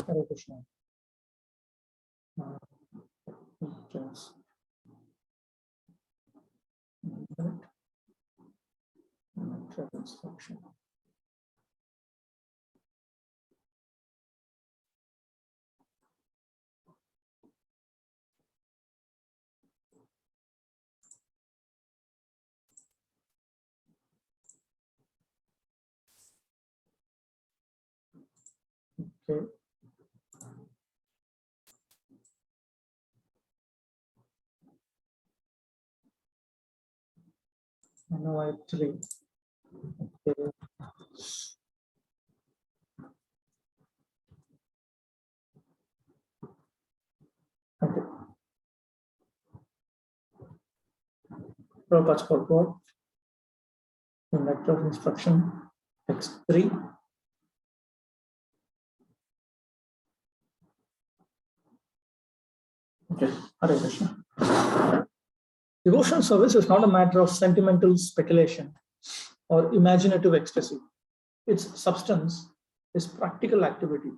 Hare Krishna. Just a minute. Instruction. Okay. Now I 3. Okay. Okay. Prabhupada's purport. The letter of instruction text 3. Okay. Hare Krishna. Devotional service is not a matter of sentimental speculation or imaginative ecstasy. Its substance is practical activity.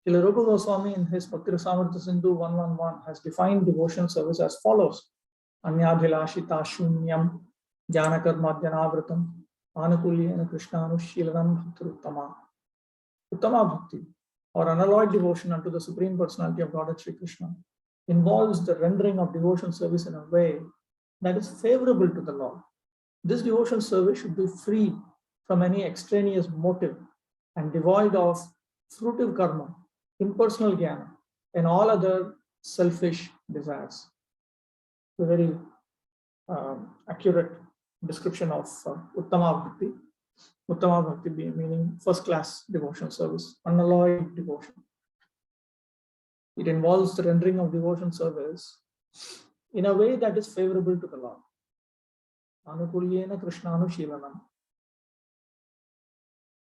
Śrī Rupa Goswami in his Bhakti-rasamrita Sindhu 111 has defined devotional service as follows: Anyadhilashita shunyam jnanakarmadhyanavratam anukulyena krishnanushilanam bhaktiruttama. Uttama bhakti, or unalloyed devotion unto the Supreme Personality of Godhead Sri Krishna, involves the rendering of devotional service in a way that is favorable to the Lord. This devotional service should be free from any extraneous motive and devoid of fruitive karma, impersonal jnana, and all other selfish desires. A very accurate description of Uttama Bhakti. Uttama Bhakti meaning first-class devotional service, unalloyed devotion. It involves the rendering of devotion service in a way that is favorable to the Lord. Anukulyena krishnanushilanam.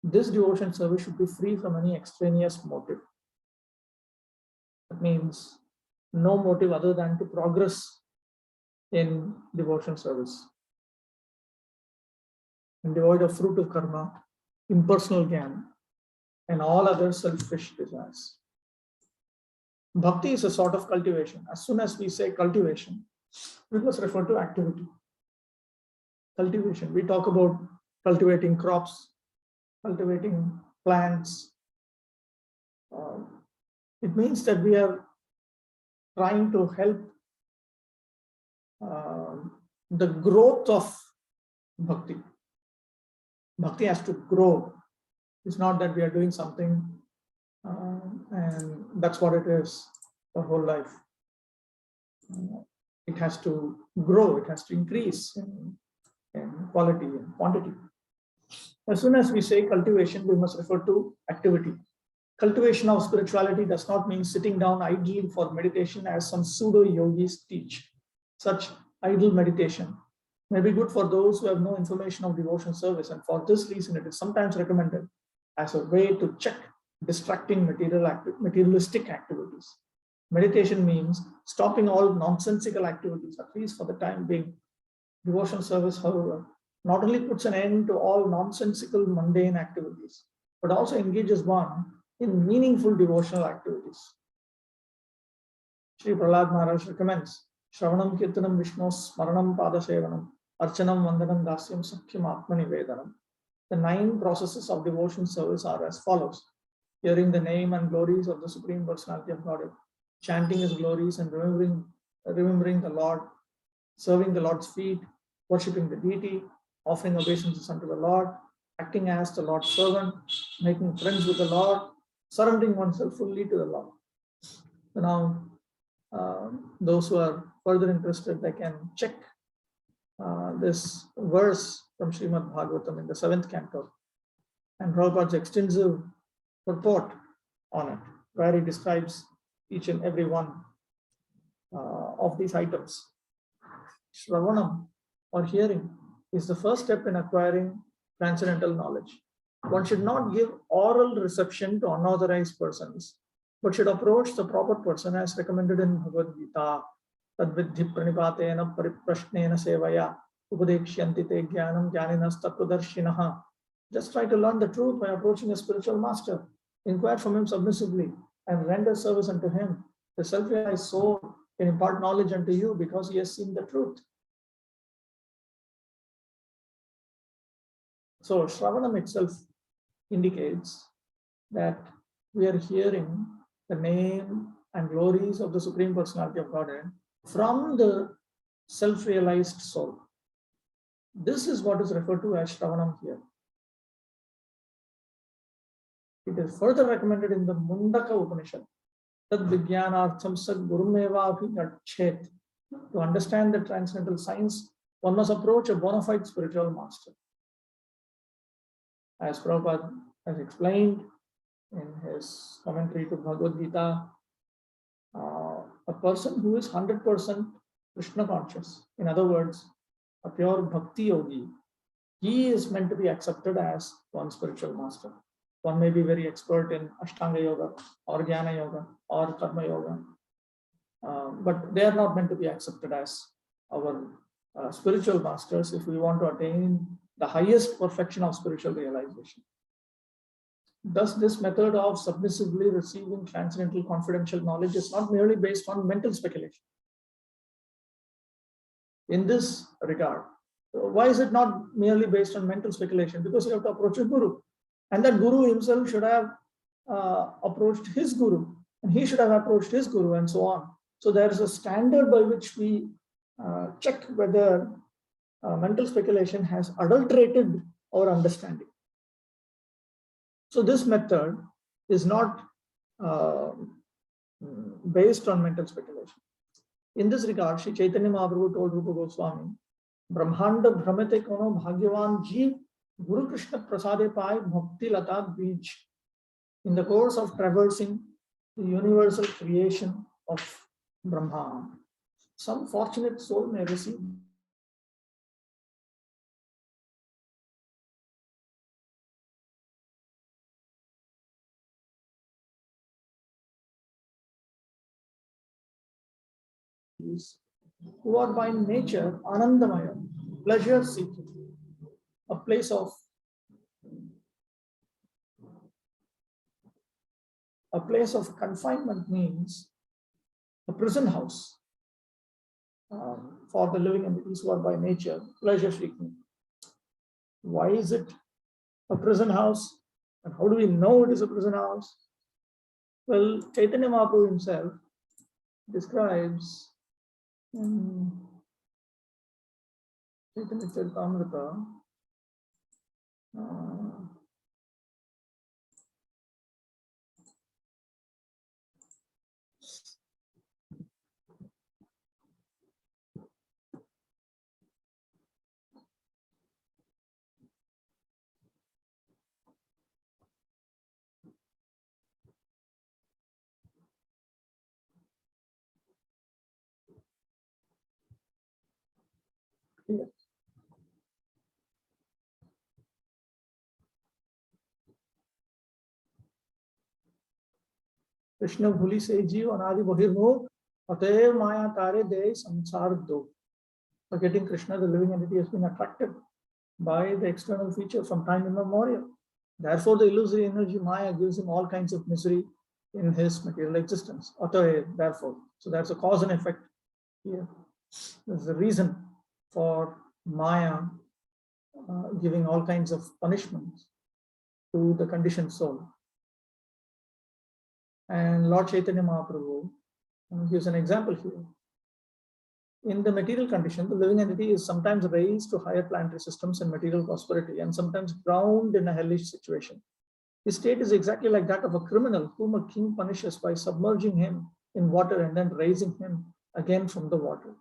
This devotion service should be free from any extraneous motive. That means no motive other than to progress in devotion service. And devoid of fruit of karma, impersonal jnana, and all other selfish desires. Bhakti is a sort of cultivation. As soon as we say cultivation, we must refer to activity. Cultivation. We talk about cultivating crops, cultivating plants. It means that we are trying to help the growth of bhakti. Bhakti has to grow. It's not that we are doing something and that's what it is for whole life. It has to grow, it has to increase in quality and quantity. As soon as we say cultivation, we must refer to activity. Cultivation of spirituality does not mean sitting down idly for meditation as some pseudo-yogis teach. Such idle meditation may be good for those who have no information of devotion service, and for this reason it is sometimes recommended as a way to check distracting materialistic activities. Meditation means stopping all nonsensical activities, at least for the time being. Devotion service, however, not only puts an end to all nonsensical mundane activities, but also engages one in meaningful devotional activities. Sri Prahlad Maharaj recommends Shravanam Kirtanam Vishnu Smaranam Padasevanam Archanam Vandanam Dasyam Sakhyam Atmani Vedanam. The 9 processes of devotion service are as follows: hearing the name and glories of the Supreme Personality of Godhead, chanting His glories and remembering the Lord, serving the Lord's feet, worshipping the deity, offering obeisances unto the Lord, acting as the Lord's servant, making friends with the Lord, surrendering oneself fully to the Lord. So now, those who are further interested, they can check this verse from Srimad Bhagavatam in the 7th canto and Prabhupada's extensive purport on it, where he describes each and every one of these items. Shravanam, or hearing, is the first step in acquiring transcendental knowledge. One should not give oral reception to unauthorized persons, but should approach the proper person as recommended in Bhagavad Gita. Tadvidhi pranipatena pariprashnena sevaya upadekshyanti te jnanam jnaninas tattvadarshinaha. Just try to learn the truth by approaching a spiritual master. Inquire from him submissively. and render service unto him. The self-realized soul can impart knowledge unto you because he has seen the truth. So Shravanam itself indicates that we are hearing the name and glories of the Supreme Personality of Godhead from the self-realized soul. This is what is referred to as Shravanam here. It is further recommended in the Mundaka Upanishad. Tad Vijnanartham Sat Gurumeva Abhi Gachet. To understand the transcendental science, one must approach a bona fide spiritual master. As Prabhupada has explained in his commentary to Bhagavad Gita, a person who is 100% Krishna conscious, in other words, a pure bhakti yogi, he is meant to be accepted as one spiritual master. One may be very expert in Ashtanga Yoga or Jnana Yoga or Karma Yoga, but they are not meant to be accepted as our spiritual masters if we want to attain the highest perfection of spiritual realization. Thus, this method of submissively receiving transcendental confidential knowledge is not merely based on mental speculation. In this regard, why is it not merely based on mental speculation? Because you have to approach a guru, and that guru himself should have approached his guru, and he should have approached his guru, and so on. So there is a standard by which we check whether mental speculation has adulterated our understanding. So this method is not based on mental speculation. In this regard, Sri Chaitanya Mahaprabhu told Rupa Goswami, Brahmanda Brahmate Kono Bhagyavan Jeev Guru Krishna Prasade Pai Bhakti Lata Bij. In the course of traversing the universal creation of Brahma, some fortunate soul may receive who are by nature Anandamaya, pleasure seeking. A place of confinement means a prison house for the living entities who are by nature pleasure seeking. Why is it a prison house? And how do we know it is a prison house? Well, Chaitanya Mahaprabhu himself describes in Nāmāśraya-bhakti, Krishna Bhuli se jeev anadi bahirmo atev maya tare de samsar do. Forgetting Krishna, the living entity has been attracted by the external feature from time immemorial. Therefore, the illusory energy Maya gives him all kinds of misery in his material existence. Atahe, therefore. So that's a cause and effect here. There's a reason for Maya giving all kinds of punishments to the conditioned soul. And Lord Chaitanya Mahaprabhu gives an example here. In the material condition, the living entity is sometimes raised to higher planetary systems and material prosperity, and sometimes drowned in a hellish situation. His state is exactly like that of a criminal whom a king punishes by submerging him in water and then raising him again from the water.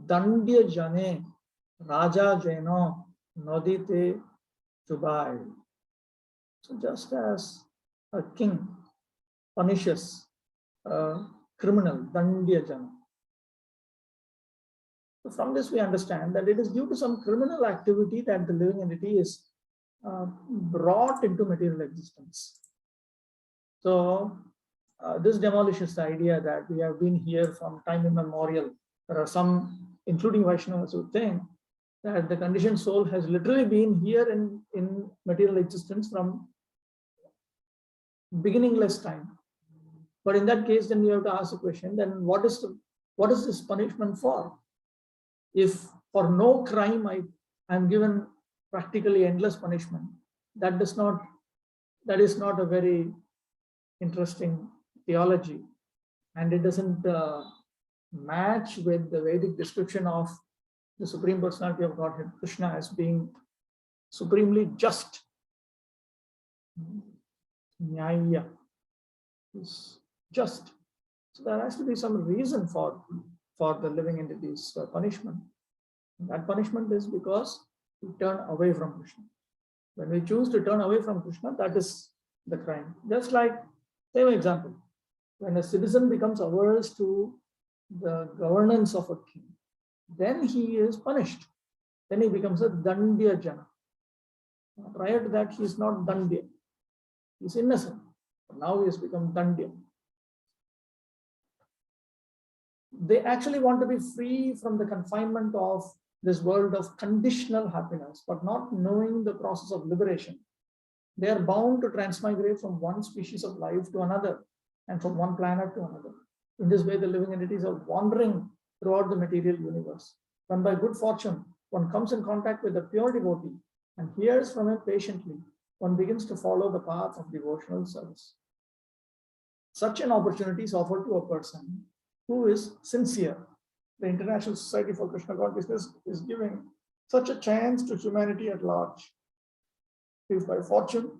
Dandya jane raja jeno nodite chubai. So just as a king punishes a criminal, dandya jana. So from this we understand that it is due to some criminal activity that the living entity is brought into material existence. So this demolishes the idea that we have been here from time immemorial. There are some, including Vaishnavas, who think that the conditioned soul has literally been here in material existence from beginningless time. But in that case, then you have to ask the question, then what is this punishment for? If for no crime I am given practically endless punishment, that is not a very interesting theology, and it doesn't match with the Vedic description of the Supreme Personality of Godhead, Krishna, as being supremely just. Nyaya is just. So there has to be some reason for the living entity's punishment. And that punishment is because we turn away from Krishna. When we choose to turn away from Krishna, that is the crime. Just like, same example, when a citizen becomes averse to the governance of a king, then he is punished. Then he becomes a Dandya Jana. Prior to that, he is not Dandya. He is innocent. But now he has become Dandya. They actually want to be free from the confinement of this world of conditional happiness, but not knowing the process of liberation. They are bound to transmigrate from one species of life to another, and from one planet to another. In this way, the living entities are wandering throughout the material universe. When by good fortune, one comes in contact with a pure devotee and hears from him patiently, one begins to follow the path of devotional service. Such an opportunity is offered to a person who is sincere. The International Society for Krishna Consciousness is giving such a chance to humanity at large. If by fortune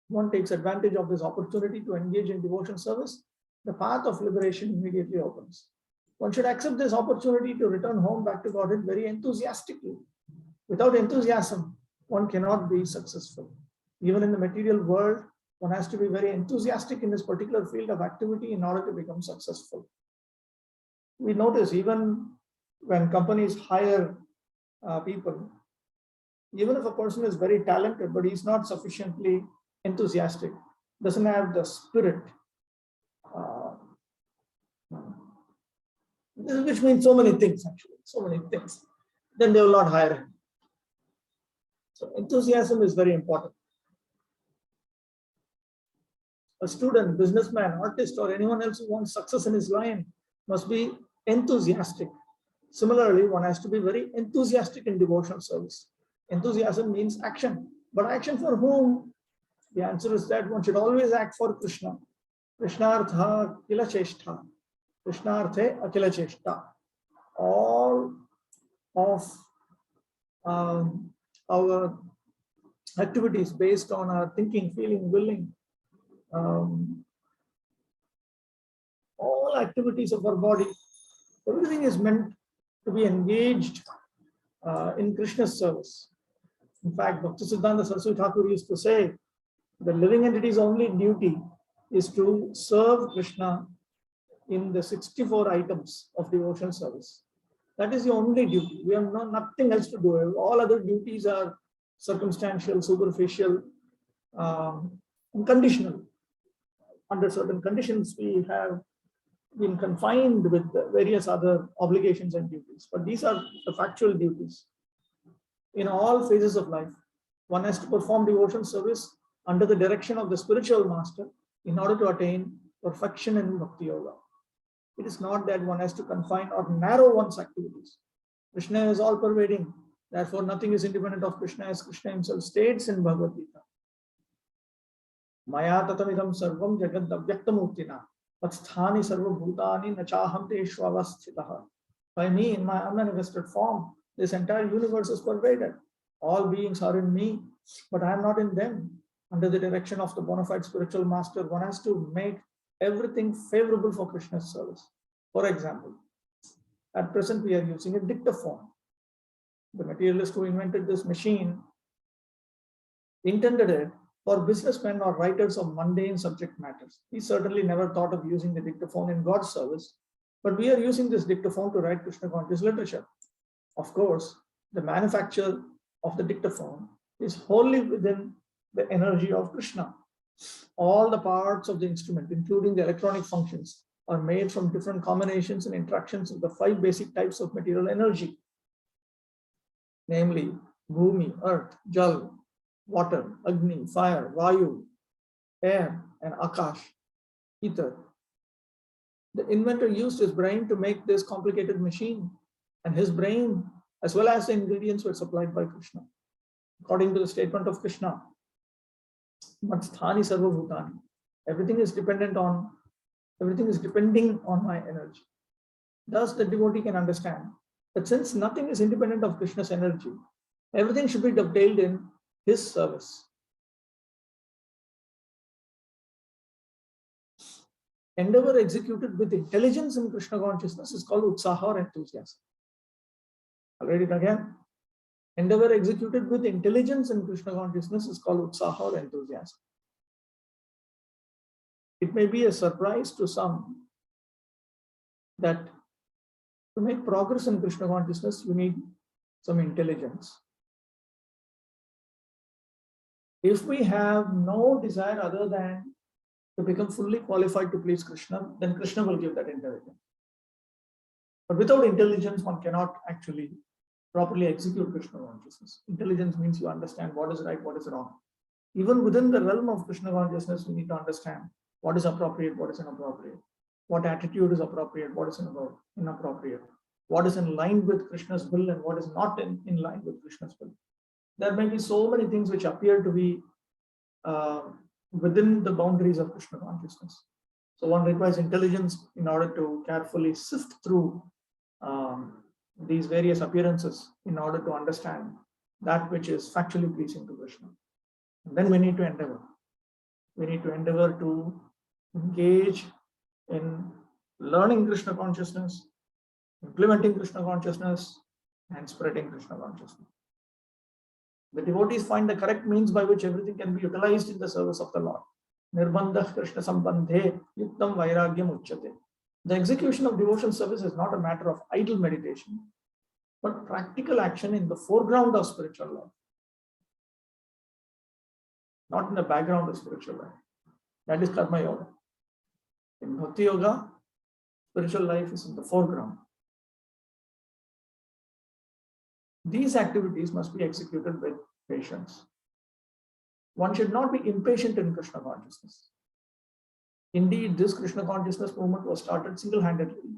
one takes advantage of this opportunity to engage in devotion service, the path of liberation immediately opens. One should accept this opportunity to return home back to Godhead very enthusiastically. Without enthusiasm, one cannot be successful. Even in the material world, one has to be very enthusiastic in this particular field of activity in order to become successful. We notice even when companies hire people, even if a person is very talented, but he's not sufficiently enthusiastic, doesn't have the spirit, which means so many things actually, so many things, then they will not hire him. So enthusiasm is very important. A student, businessman, artist, or anyone else who wants success in his line must be enthusiastic. Similarly, one has to be very enthusiastic in devotional service. Enthusiasm means action, but action for whom? The answer is that one should always act for Krishna. Krishnartha kila cheshta. Krishnarthe akila cheshta. All of our activities based on our thinking, feeling, willing, all activities of our body, everything is meant to be engaged in Krishna's service. In fact, Bhaktisiddhanta Saraswati Thakur used to say, the living entity's only duty is to serve Krishna in the 64 items of devotional service. That is the only duty. We have nothing else to do. All other duties are circumstantial, superficial, and conditional. Under certain conditions, we have been confined with various other obligations and duties. But these are the factual duties. In all phases of life, one has to perform devotional service under the direction of the spiritual master in order to attain perfection in Bhakti Yoga. It is not that one has to confine or narrow one's activities. Krishna is all pervading. Therefore, nothing is independent of Krishna, as Krishna himself states in Bhagavad Gita. Maya tatamidam sarvam jagad avyaktamurtina patsthani sarva bhutani nachaham teshu avasthitaha. By me, in my unmanifested form, this entire universe is pervaded. All beings are in me, but I am not in them. Under the direction of the bona fide spiritual master, one has to make everything favorable for Krishna's service. For example, at present we are using a dictaphone. The materialist who invented this machine intended it for businessmen or writers of mundane subject matters. He certainly never thought of using the dictaphone in God's service, but we are using this dictaphone to write Krishna conscious literature. Of course, the manufacture of the dictaphone is wholly within the energy of Krishna. All the parts of the instrument, including the electronic functions, are made from different combinations and interactions of the 5 basic types of material energy, namely Bhumi, earth, Jal, water, Agni, fire, Vayu, air, and Akash. ether. The inventor used his brain to make this complicated machine, and his brain, as well as the ingredients, were supplied by Krishna. According to the statement of Krishna, Matsthani sarva bhutani. Everything is depending on my energy. Thus, the devotee can understand that since nothing is independent of Krishna's energy, everything should be dovetailed in his service. Endeavor executed with intelligence in Krishna consciousness is called utsaha or enthusiasm. I'll read it again. Endeavor executed with intelligence in Krishna consciousness is called utsaha or enthusiasm. It may be a surprise to some that to make progress in Krishna consciousness, you need some intelligence. If we have no desire other than to become fully qualified to please Krishna, then Krishna will give that intelligence. But without intelligence, one cannot actually properly execute Krishna consciousness. Intelligence means you understand what is right, what is wrong. Even within the realm of Krishna consciousness, we need to understand what is appropriate, what is inappropriate, what attitude is appropriate, what is inappropriate, what is in line with Krishna's will and what is not in line with Krishna's will. There may be so many things which appear to be within the boundaries of Krishna consciousness. So one requires intelligence in order to carefully sift through these various appearances in order to understand that which is factually pleasing to Krishna. And then we need to endeavor. We need to endeavor to engage in learning Krishna consciousness, implementing Krishna consciousness, and spreading Krishna consciousness. The devotees find the correct means by which everything can be utilized in the service of the Lord. Nirbandha Krishna Sambandhe Yuktam Vairagyam Uchyate. The execution of devotion service is not a matter of idle meditation, but practical action in the foreground of spiritual life, not in the background of spiritual life. That is Karma Yoga. In Bhakti Yoga, spiritual life is in the foreground. These activities must be executed with patience. One should not be impatient in Krishna consciousness. Indeed, this Krishna consciousness movement was started single-handedly.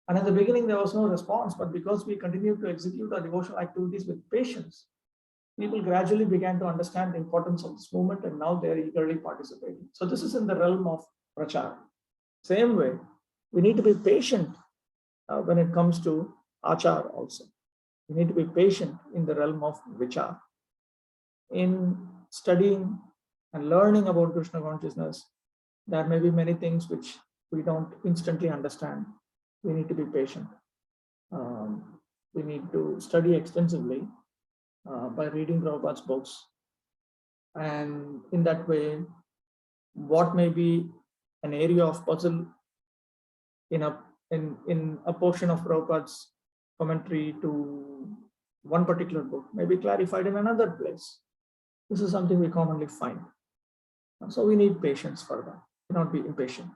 And in the beginning, there was no response, but because we continued to execute our devotional activities with patience, people gradually began to understand the importance of this movement, and now they are eagerly participating. So this is in the realm of prachara. Same way, we need to be patient when it comes to achar also. We need to be patient in the realm of vichar. In studying and learning about Krishna consciousness, there may be many things which we don't instantly understand. We need to be patient. We need to study extensively by reading Prabhupada's books. And in that way, what may be an area of puzzle in a portion of Prabhupada's commentary to one particular book may be clarified in another place. This is something we commonly find. So we need patience for that. Do not be impatient.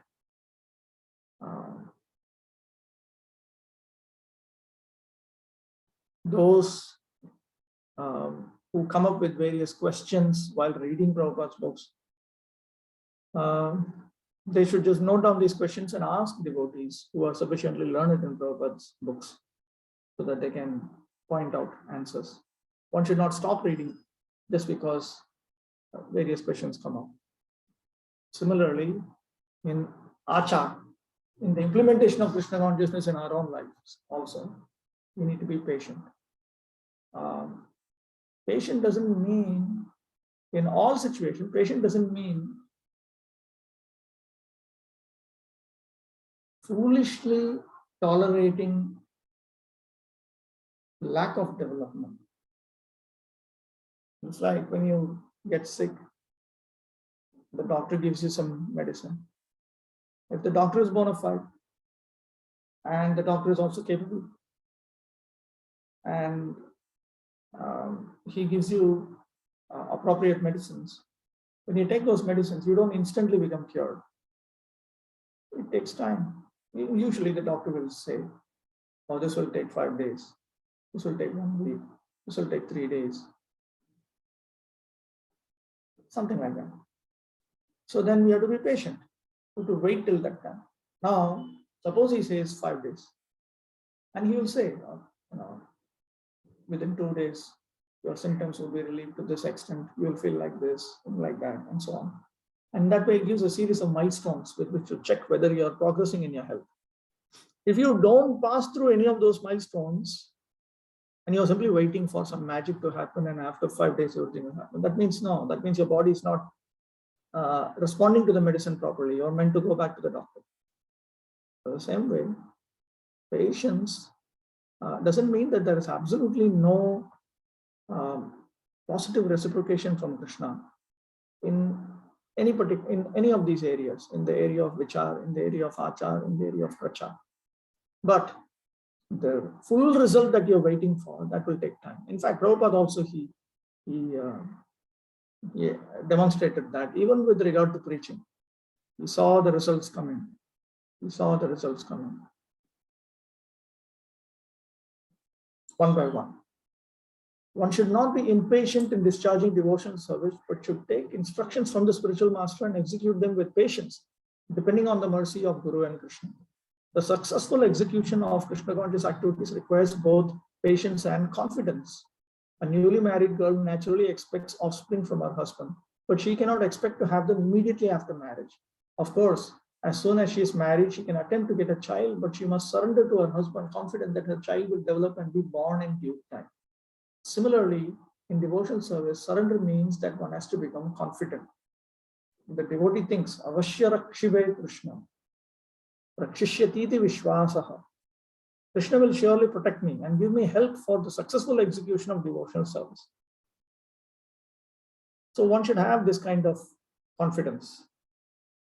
Those who come up with various questions while reading Prabhupada's books, they should just note down these questions and ask devotees who are sufficiently learned in Prabhupada's books so that they can point out answers. One should not stop reading just because various questions come up. Similarly, in achar, in the implementation of Krishna consciousness in our own lives also, we need to be patient. Patient doesn't mean, in all situations, patient doesn't mean foolishly tolerating lack of development. It's like when you get sick, the doctor gives you some medicine. If the doctor is bona fide and the doctor is also capable, and he gives you appropriate medicines, when you take those medicines, you don't instantly become cured. It takes time. Usually the doctor will say, oh, this will take 5 days. This will take 1 week. This will take 3 days. Something like that. So then we have to be patient. to wait till that time. Now, suppose he says 5 days, and he will say, within 2 days, your symptoms will be relieved to this extent, you will feel like this, like that, and so on. And that way it gives a series of milestones with which to check whether you are progressing in your health. If you don't pass through any of those milestones, and you're simply waiting for some magic to happen, and after 5 days everything will happen, that means no, that means your body is not responding to the medicine properly. You're meant to go back to the doctor. So the same way, patience doesn't mean that there is absolutely no positive reciprocation from Krishna in any of these areas, in the area of vichar, in the area of achar, in the area of prachar. But the full result that you're waiting for, that will take time. In fact, Prabhupada also he demonstrated that even with regard to preaching, he saw the results coming. He saw the results coming one by one. One should not be impatient in discharging devotional service, but should take instructions from the spiritual master and execute them with patience, depending on the mercy of Guru and Krishna. The successful execution of Krishna conscious activities requires both patience and confidence. A newly married girl naturally expects offspring from her husband, but she cannot expect to have them immediately after marriage. Of course, as soon as she is married, she can attempt to get a child, but she must surrender to her husband, confident that her child will develop and be born in due time. Similarly, in devotional service, surrender means that one has to become confident. The devotee thinks, Avashya Rakshive Krishna, Rakshishyatiti Vishwasaha. Krishna will surely protect me and give me help for the successful execution of devotional service. So one should have this kind of confidence.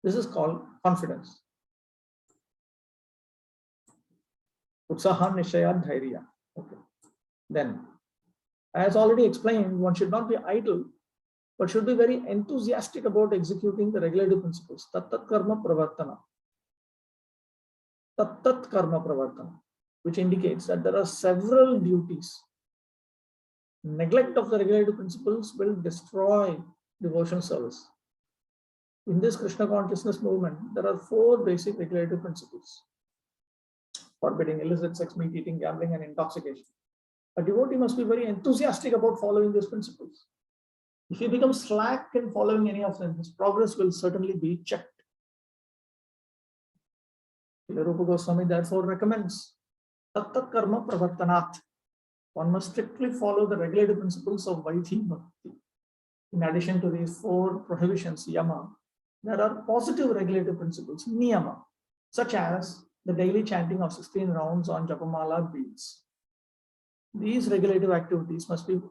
This is called confidence. Utsaha Nishaya Dhairya. Okay. Then, as already explained, one should not be idle, but should be very enthusiastic about executing the regulative principles. Tattat karma pravartana. Tattat karma pravartana, which indicates that there are several duties. Neglect of the regulative principles will destroy devotional service. In this Krishna consciousness movement, there are 4 basic regulative principles: forbidding illicit sex, meat eating, gambling, and intoxication. A devotee must be very enthusiastic about following these principles. If he becomes slack in following any of them, his progress will certainly be checked. Śrī Upadeśāmṛta therefore recommends Tattat karma pravartanat. One must strictly follow the regulative principles of Vaidhi Bhakti. In addition to these 4 prohibitions, yama, there are positive regulative principles, niyama, such as the daily chanting of 16 rounds on Japamala beads. These regulative activities must be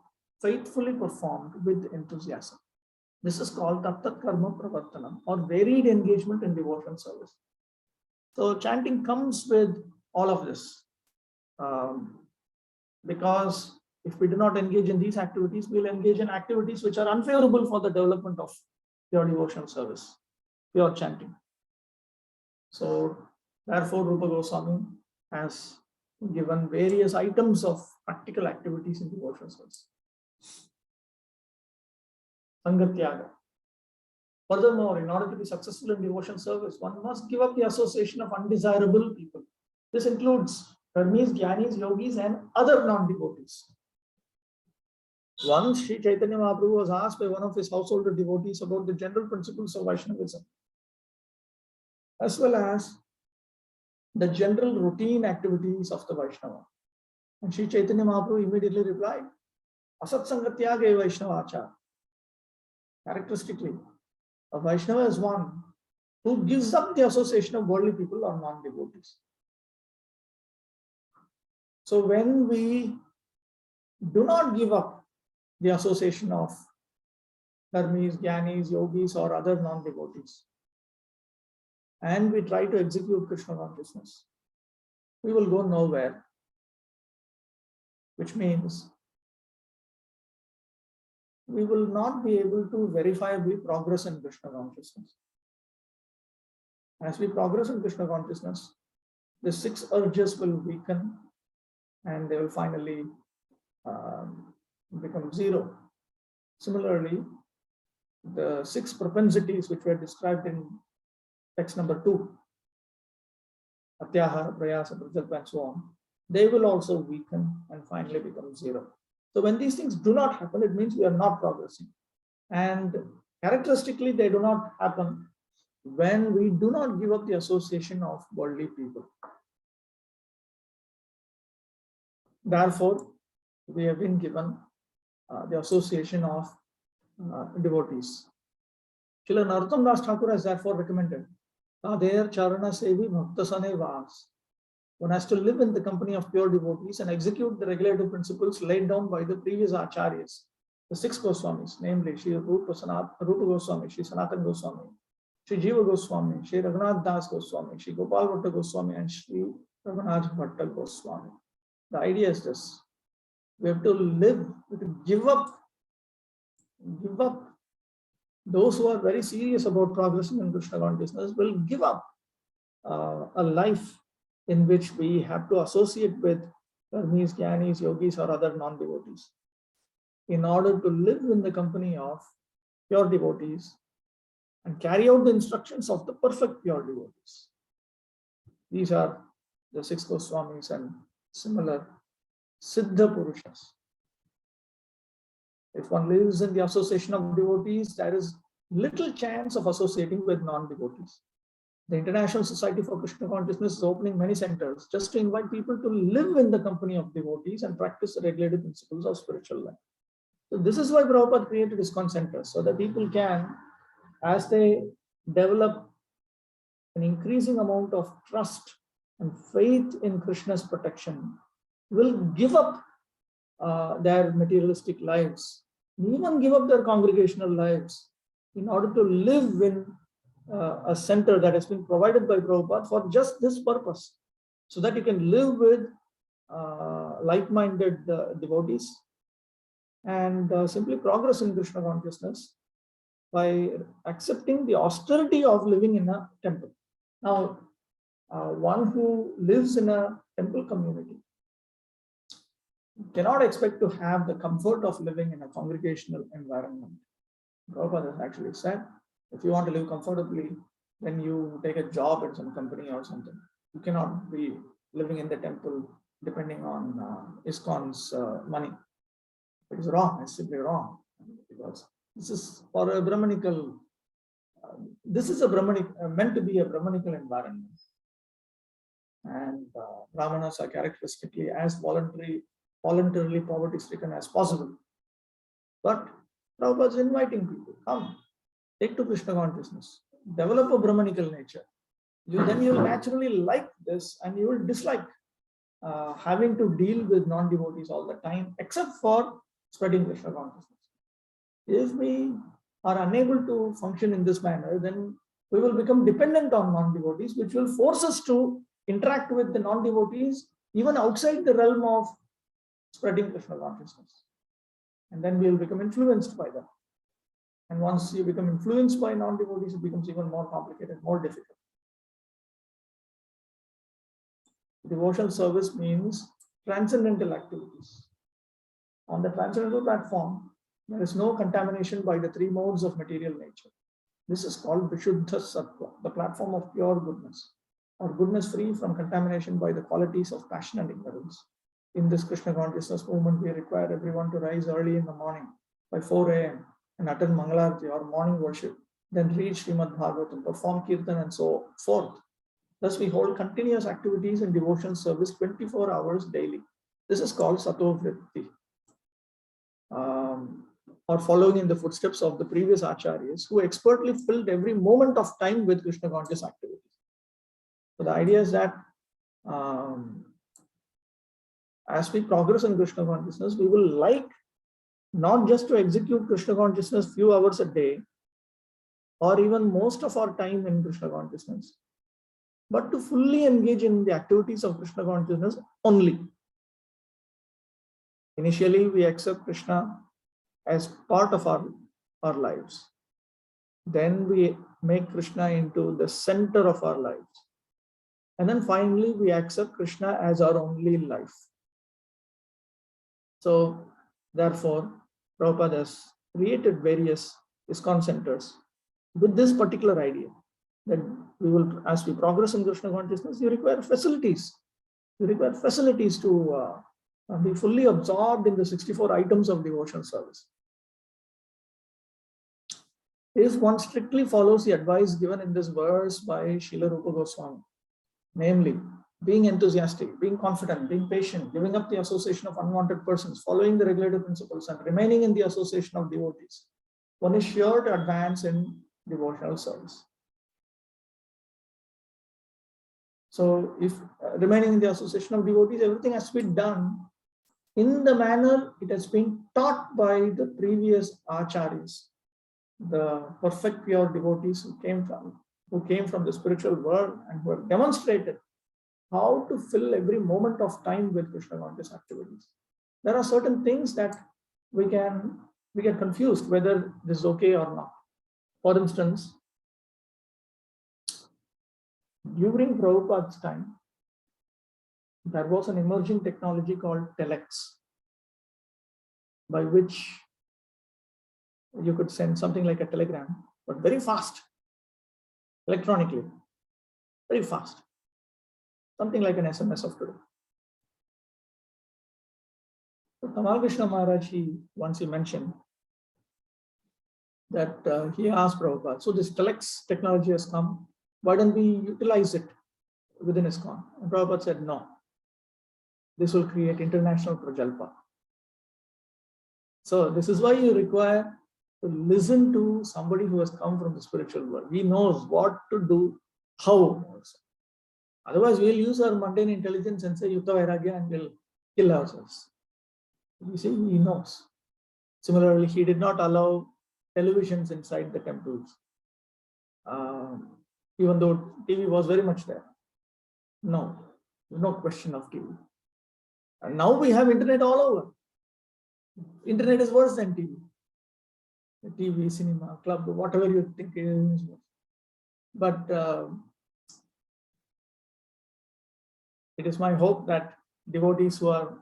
faithfully performed with enthusiasm. This is called Tattat Karma Pravartana, or varied engagement in devotional service. So chanting comes with all of this. Because if we do not engage in these activities, we'll engage in activities which are unfavorable for the development of pure devotional service, pure chanting. So therefore, Rupa Goswami has given various items of practical activities in devotional service. Sangatyaga. Furthermore, in order to be successful in devotional service, one must give up the association of undesirable people. This includes Hermes, Gyanis, Yogis, and other non-devotees. Once Sri Chaitanya Mahaprabhu was asked by one of his household devotees about the general principles of Vaishnavism, as well as the general routine activities of the Vaishnava. And Sri Chaitanya Mahaprabhu immediately replied, Asat Sangatyage Vaishnavacha. Characteristically, a Vaishnava is one who gives up the association of worldly people or non-devotees. So when we do not give up the association of Dharmis, Gyanis, Yogis, or other non-devotees, and we try to execute Krishna consciousness, we will go nowhere, which means we will not be able to verifiably progress in Krishna consciousness. As we progress in Krishna consciousness, the 6 urges will weaken and they will finally become 0. Similarly, the 6 propensities which were described in text number 2, Atyahara, Prayasa, Prajalpa, and so on, they will also weaken and finally become zero. So when these things do not happen, it means we are not progressing. And characteristically, they do not happen when we do not give up the association of worldly people. Therefore, we have been given the association of devotees. Srila Narottam Das Thakur has therefore recommended Tadher Charana Sevi Bhaktasane Vas. One has to live in the company of pure devotees and execute the regulative principles laid down by the previous acharyas, the 6 Goswamis, namely Śrī Rupa Goswami, Śrī Sanatana Goswami, Śrī Jiva Goswami, Śrī Raghunath Das Goswami, Śrī Gopal Bhatta Goswami, and Śrī Raghunath Bhatta Goswami. The idea is this: we have to live, we have to give up. Those who are very serious about progressing in Krishna consciousness will give up a life in which we have to associate with karmis, jnanis, yogis, or other non-devotees, in order to live in the company of pure devotees and carry out the instructions of the perfect pure devotees. These are the 6 Goswamis and similar Siddha Purushas. If one lives in the association of devotees, there is little chance of associating with non-devotees. The International Society for Krishna Consciousness is opening many centers just to invite people to live in the company of devotees and practice the regulative principles of spiritual life. So this is why Prabhupada created ISKCON centers, so that people can, as they develop an increasing amount of trust and faith in Krishna's protection, will give up their materialistic lives, even give up their congregational lives, in order to live in a center that has been provided by Prabhupada for just this purpose, so that you can live with like-minded devotees and simply progress in Krishna consciousness by accepting the austerity of living in a temple. Now, one who lives in a temple community cannot expect to have the comfort of living in a congregational environment. Prabhupada has actually said, if you want to live comfortably, when you take a job at some company or something, you cannot be living in the temple depending on ISKCON's money. It is wrong, it's simply wrong, because this is for a Brahmanical, this is a Brahmanic, meant to be a Brahmanical environment. And Brahmanas are characteristically as voluntarily poverty-stricken as possible. But Prabhupada is inviting people, come, take to Krishna consciousness, develop a Brahmanical nature. Then you will naturally like this, and you will dislike having to deal with non-devotees all the time, except for spreading Krishna consciousness. If we are unable to function in this manner, then we will become dependent on non-devotees, which will force us to interact with the non-devotees even outside the realm of spreading Krishna consciousness. And then we will become influenced by them. And once you become influenced by non-devotees, it becomes even more complicated, more difficult. Devotional service means transcendental activities. On the transcendental platform, there is no contamination by the 3 modes of material nature. This is called Vishuddha Sattva, the platform of pure goodness, or goodness free from contamination by the qualities of passion and ignorance. In this Krishna consciousness movement, we require everyone to rise early in the morning by 4 a.m. and attend Mangalarti or morning worship, then read Srimad Bhagavatam, perform Kirtan, and so forth. Thus, we hold continuous activities in devotional service 24 hours daily. This is called Sato Vritti, or following in the footsteps of the previous acharyas who expertly filled every moment of time with Krishna conscious activities. So the idea is that as we progress in Krishna consciousness, we will like not just to execute Krishna consciousness few hours a day, or even most of our time in Krishna consciousness, but to fully engage in the activities of Krishna consciousness only. Initially, we accept Krishna as part of our lives. Then we make Krishna into the center of our lives. And then finally, we accept Krishna as our only life. So, therefore, Prabhupada has created various ISKCON centers with this particular idea, then we will, as we progress in Krishna consciousness, you require facilities. You require facilities to be fully absorbed in the 64 items of devotional service. If one strictly follows the advice given in this verse by Srila Rupa Goswami, namely being enthusiastic, being confident, being patient, giving up the association of unwanted persons, following the regulative principles, and remaining in the association of devotees, one is sure to advance in devotional service. So if remaining in the association of devotees, everything has to be done in the manner it has been taught by the previous acharyas, the perfect pure devotees who came from the spiritual world and who have demonstrated how to fill every moment of time with Krishna conscious activities. There are certain things that we get confused whether this is okay or not. For instance, during Prabhupada's time, there was an emerging technology called telex, by which you could send something like a telegram, but very fast, electronically, very fast, something like an SMS of today. So Tamal Krishna Maharaj, once he mentioned that he asked Prabhupada, so this telex technology has come, why don't we utilize it within ISKCON? And Prabhupada said, no, this will create international prajalpa. So this is why you require to listen to somebody who has come from the spiritual world. He knows what to do, how. Otherwise, we'll use our mundane intelligence and say Yukta Vairagya and we'll kill ourselves. You see, he knows. Similarly, he did not allow televisions inside the temples, even though TV was very much there. No question of TV. And now we have internet all over. Internet is worse than TV. The TV, cinema, club, whatever you think is. But it is my hope that devotees who are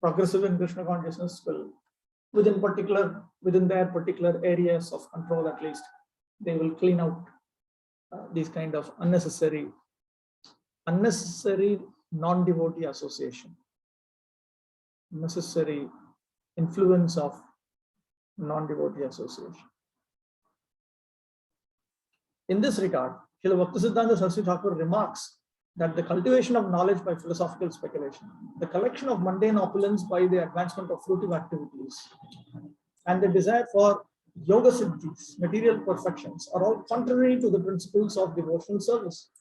progressive in Krishna consciousness will, within their particular areas of control at least, they will clean out these kind of unnecessary non-devotee association, necessary influence of non-devotee association. In this regard, Srila Bhaktisiddhanta Saraswati Thakur remarks that the cultivation of knowledge by philosophical speculation, the collection of mundane opulence by the advancement of fruitive activities, and the desire for yoga siddhis, material perfections, are all contrary to the principles of devotional service.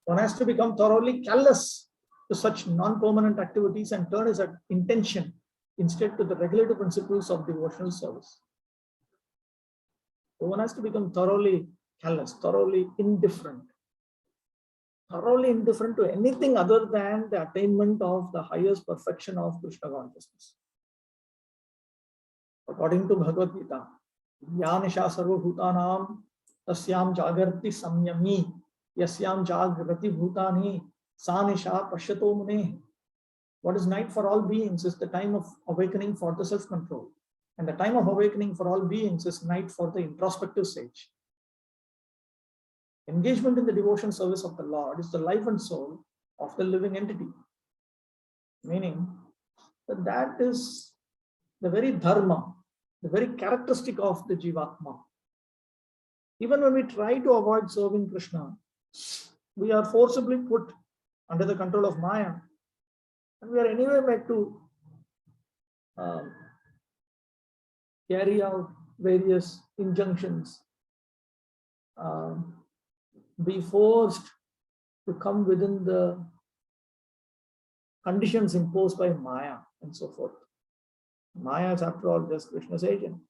One has to become thoroughly callous to such non-permanent activities and turn his intention instead to the regulative principles of devotional service. So one has to become thoroughly callous, thoroughly indifferent to anything other than the attainment of the highest perfection of Krishna consciousness. According to Bhagavad Gita, Yanisha sarva bhutanam tasyam jagarti samyami yasyam jagrati bhutani sanisha pashyato mune. What is night for all beings is the time of awakening for the self-control. And the time of awakening for all beings is night for the introspective sage. Engagement in the devotion service of the Lord is the life and soul of the living entity. Meaning that is the very dharma, the very characteristic of the Jivatma. Even when we try to avoid serving Krishna, we are forcibly put under the control of Maya. And we are anyway made to carry out various injunctions, be forced to come within the conditions imposed by Maya and so forth. Maya is after all just Krishna's agent.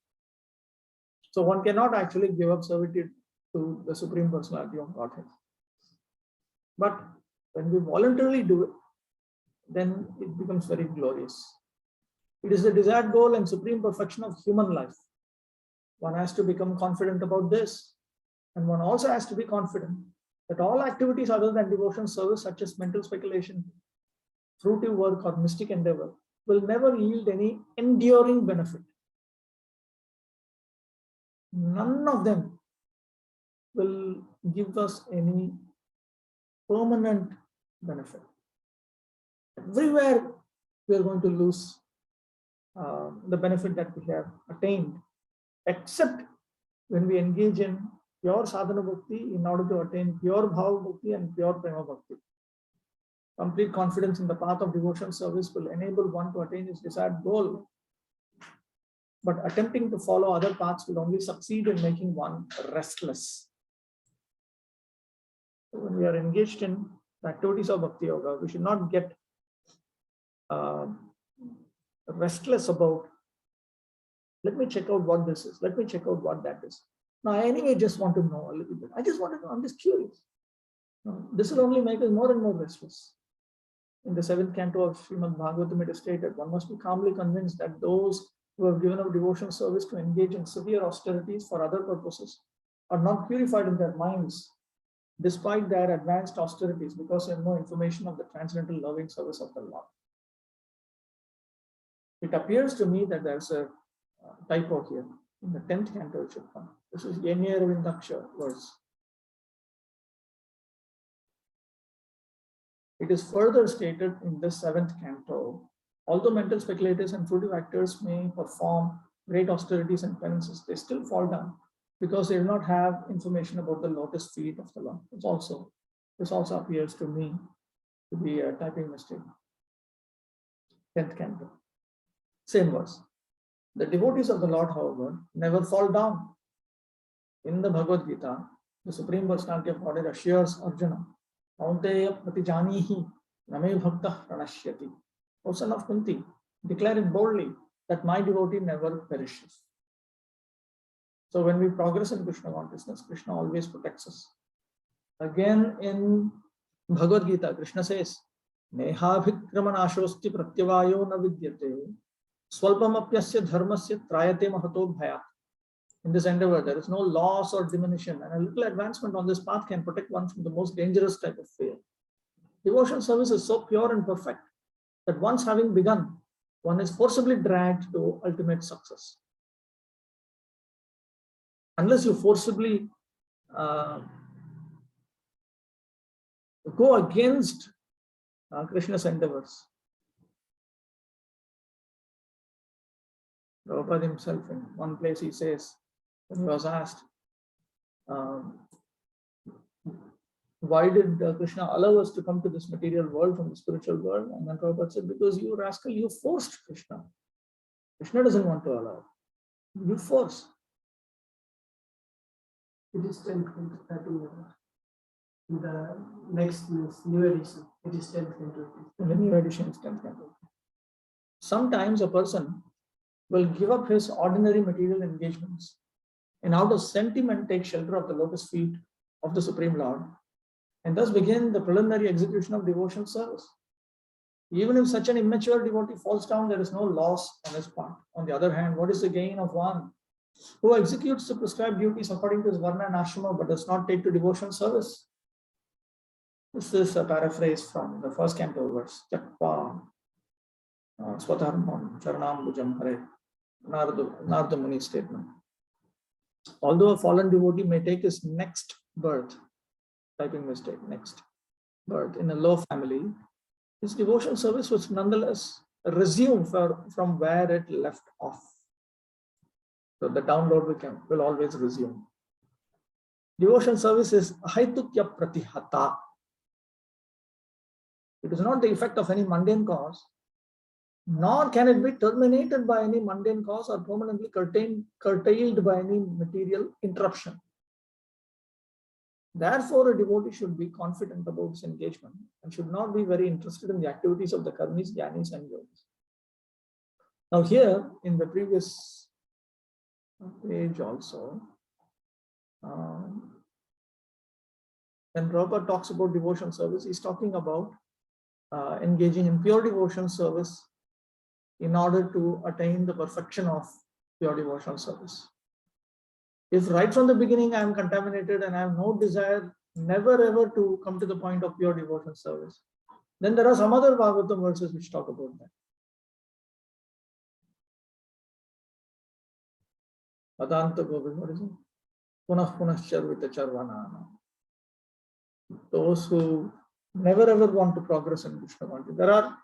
So one cannot actually give up servitude to the Supreme Personality of Godhead. But when we voluntarily do it, then it becomes very glorious. It is the desired goal and supreme perfection of human life. One has to become confident about this. And one also has to be confident that all activities other than devotion service, such as mental speculation, fruitive work, or mystic endeavor, will never yield any enduring benefit. None of them will give us any permanent benefit. Everywhere we are going to lose the benefit that we have attained, except when we engage in pure sadhana bhakti in order to attain pure bhava bhakti and pure prema bhakti. Complete confidence in the path of devotion service will enable one to attain his desired goal. But attempting to follow other paths will only succeed in making one restless. So when we are engaged in the activities of Bhakti Yoga, we should not get restless about, let me check out what this is, let me check out what that is. Now, I anyway just want to know a little bit. I just want to know, I'm just curious. This will only make us more and more restless. In the 7th canto of Srimad Bhagavatam, it is stated, one must be calmly convinced that those who have given up devotion service to engage in severe austerities for other purposes are not purified in their minds, despite their advanced austerities, because they have no information of the transcendental loving service of the Lord. It appears to me that there's a typo here. In the 10th canto, it should come. This is Yenye Ravindaksha verse. It is further stated in the 7th canto, although mental speculators and fruitive actors may perform great austerities and penances, they still fall down because they do not have information about the lotus feet of the Lord. This also appears to me to be a typing mistake. 10th canto. Same verse. The devotees of the Lord, however, never fall down. In the Bhagavad Gita, the Supreme Personality of Godhead assures Arjuna, Kaunteya pratijanihi name bhakta pranashyati. O son of Kunti, declaring boldly that my devotee never perishes. So when we progress in Krishna consciousness, Krishna always protects us. Again in Bhagavad Gita, Krishna says, Neha bhikramanashosti pratyavayo na vidyate swalpamapyasya dharmasya trayate mahato bhayat. In this endeavor, there is no loss or diminution, and a little advancement on this path can protect one from the most dangerous type of fear. Devotion service is so pure and perfect that once having begun, one is forcibly dragged to ultimate success. Unless you forcibly go against Krishna's endeavors. Prabhupada himself, in one place, he says, when he was asked, why did Krishna allow us to come to this material world from the spiritual world? And then Prabhupada said, because you rascal, you forced Krishna. Krishna doesn't want to allow. You force. It is 10th canto, 13. In the next new edition, it is 10th canto. In the new edition, it's 10th canto. Sometimes a person will give up his ordinary material engagements and out of sentiment take shelter of the lotus feet of the Supreme Lord, and thus begin the preliminary execution of devotional service. Even if such an immature devotee falls down, there is no loss on his part. On the other hand, what is the gain of one who executes the prescribed duties according to his varna and ashrama but does not take to devotional service? This is a paraphrase from the 1st canto verse. Chakpa Swatarmam Charanam Bhujam Hare, Narada Muni's statement. Although a fallen devotee may take his next birth, typing mistake, next birth in a low family, his devotional service was nonetheless resume from where it left off. So the download will always resume. Devotional service is ahaitukya pratihata. It is not the effect of any mundane cause, nor can it be terminated by any mundane cause or permanently curtailed by any material interruption. Therefore, a devotee should be confident about his engagement and should not be very interested in the activities of the karmis, jnanis, and yogis. Now here, in the previous page also, when Prabhupada talks about devotion service, he's talking about engaging in pure devotion service in order to attain the perfection of pure devotional service. If right from the beginning I am contaminated and I have no desire never ever to come to the point of pure devotional service, then there are some other Bhagavatam verses which talk about that. Adanta Govind, what is it? Punah Punah Charvita Charvana. those who never ever want to progress in Krishna consciousness. There are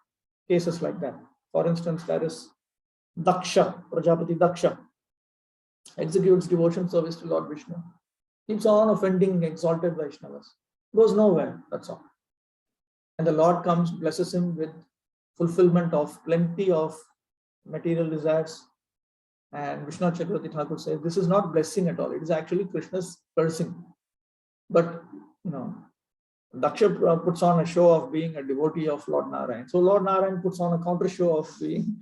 cases like that. For instance, there is Daksha, Prajapati Daksha, executes devotion service to Lord Vishnu, keeps on offending exalted Vaishnavas, goes nowhere, that's all. And the Lord comes, blesses him with fulfillment of plenty of material desires. And Vishnu Chakravarti Thakur says, this is not blessing at all, it is actually Krishna's cursing. But, Daksha puts on a show of being a devotee of Lord Narayan. So Lord Narayan puts on a counter show of being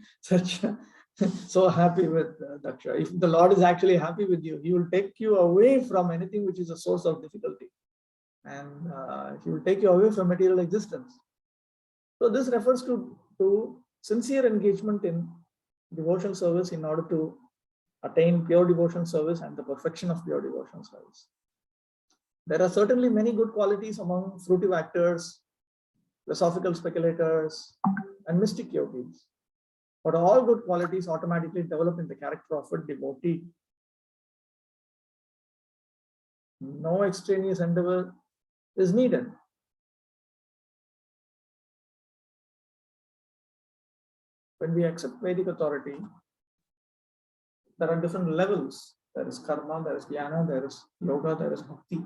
so happy with Daksha. If the Lord is actually happy with you, he will take you away from anything which is a source of difficulty. And he will take you away from material existence. So this refers to sincere engagement in devotion service in order to attain pure devotion service and the perfection of pure devotion service. There are certainly many good qualities among fruitive actors, philosophical speculators, and mystic yogis. But all good qualities automatically develop in the character of a devotee. No extraneous endeavor is needed. When we accept Vedic authority, there are different levels. There is karma, there is jnana, there is yoga, there is bhakti.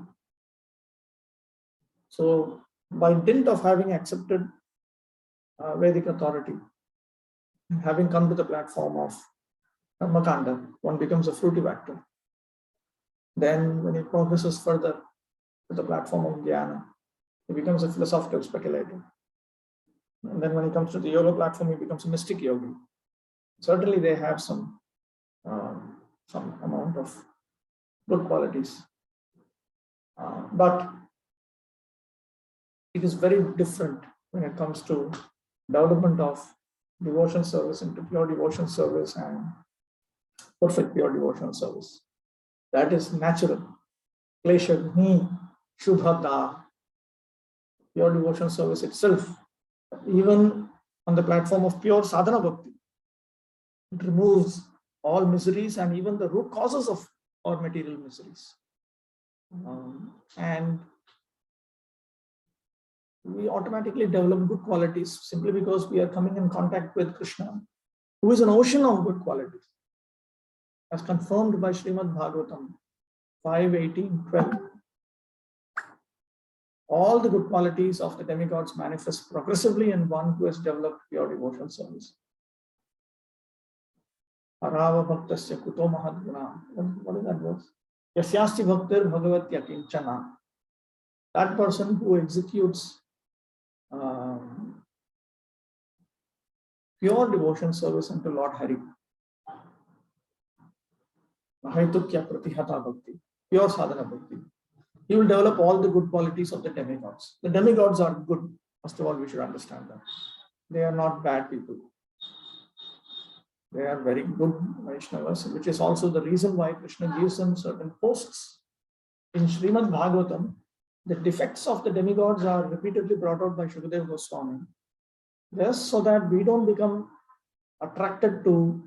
So, by dint of having accepted Vedic authority, having come to the platform of Karmakanda, one becomes a fruitive actor. Then, when he progresses further to the platform of jnana, he becomes a philosophical speculator. And then, when he comes to the yoga platform, he becomes a mystic yogi. Certainly, they have some amount of good qualities, but it is very different when it comes to development of devotion service into pure devotion service and perfect pure devotional service. That is natural. Kleshagni Shubhata. Pure devotion service itself, even on the platform of pure sadhana bhakti, it removes all miseries and even the root causes of all material miseries. And we automatically develop good qualities simply because we are coming in contact with Krishna, who is an ocean of good qualities, as confirmed by Srimad Bhagavatam 5:18-12. All the good qualities of the demigods manifest progressively in one who has developed pure devotional service. Arava bhaktasya kuto mahadguna. What is that verse? Yasyasti bhaktir bhagavatya kinchana. That person who executes pure devotion service unto Lord Hari. Mahaitukya pratihata bhakti. Pure sadhana bhakti. He will develop all the good qualities of the demigods. The demigods are good. First of all, we should understand that. They are not bad people. They are very good Vaishnavas, which is also the reason why Krishna gives them certain posts. In Srimad Bhagavatam, the defects of the demigods are repeatedly brought out by Shukadeva Goswami, just so that we don't become attracted to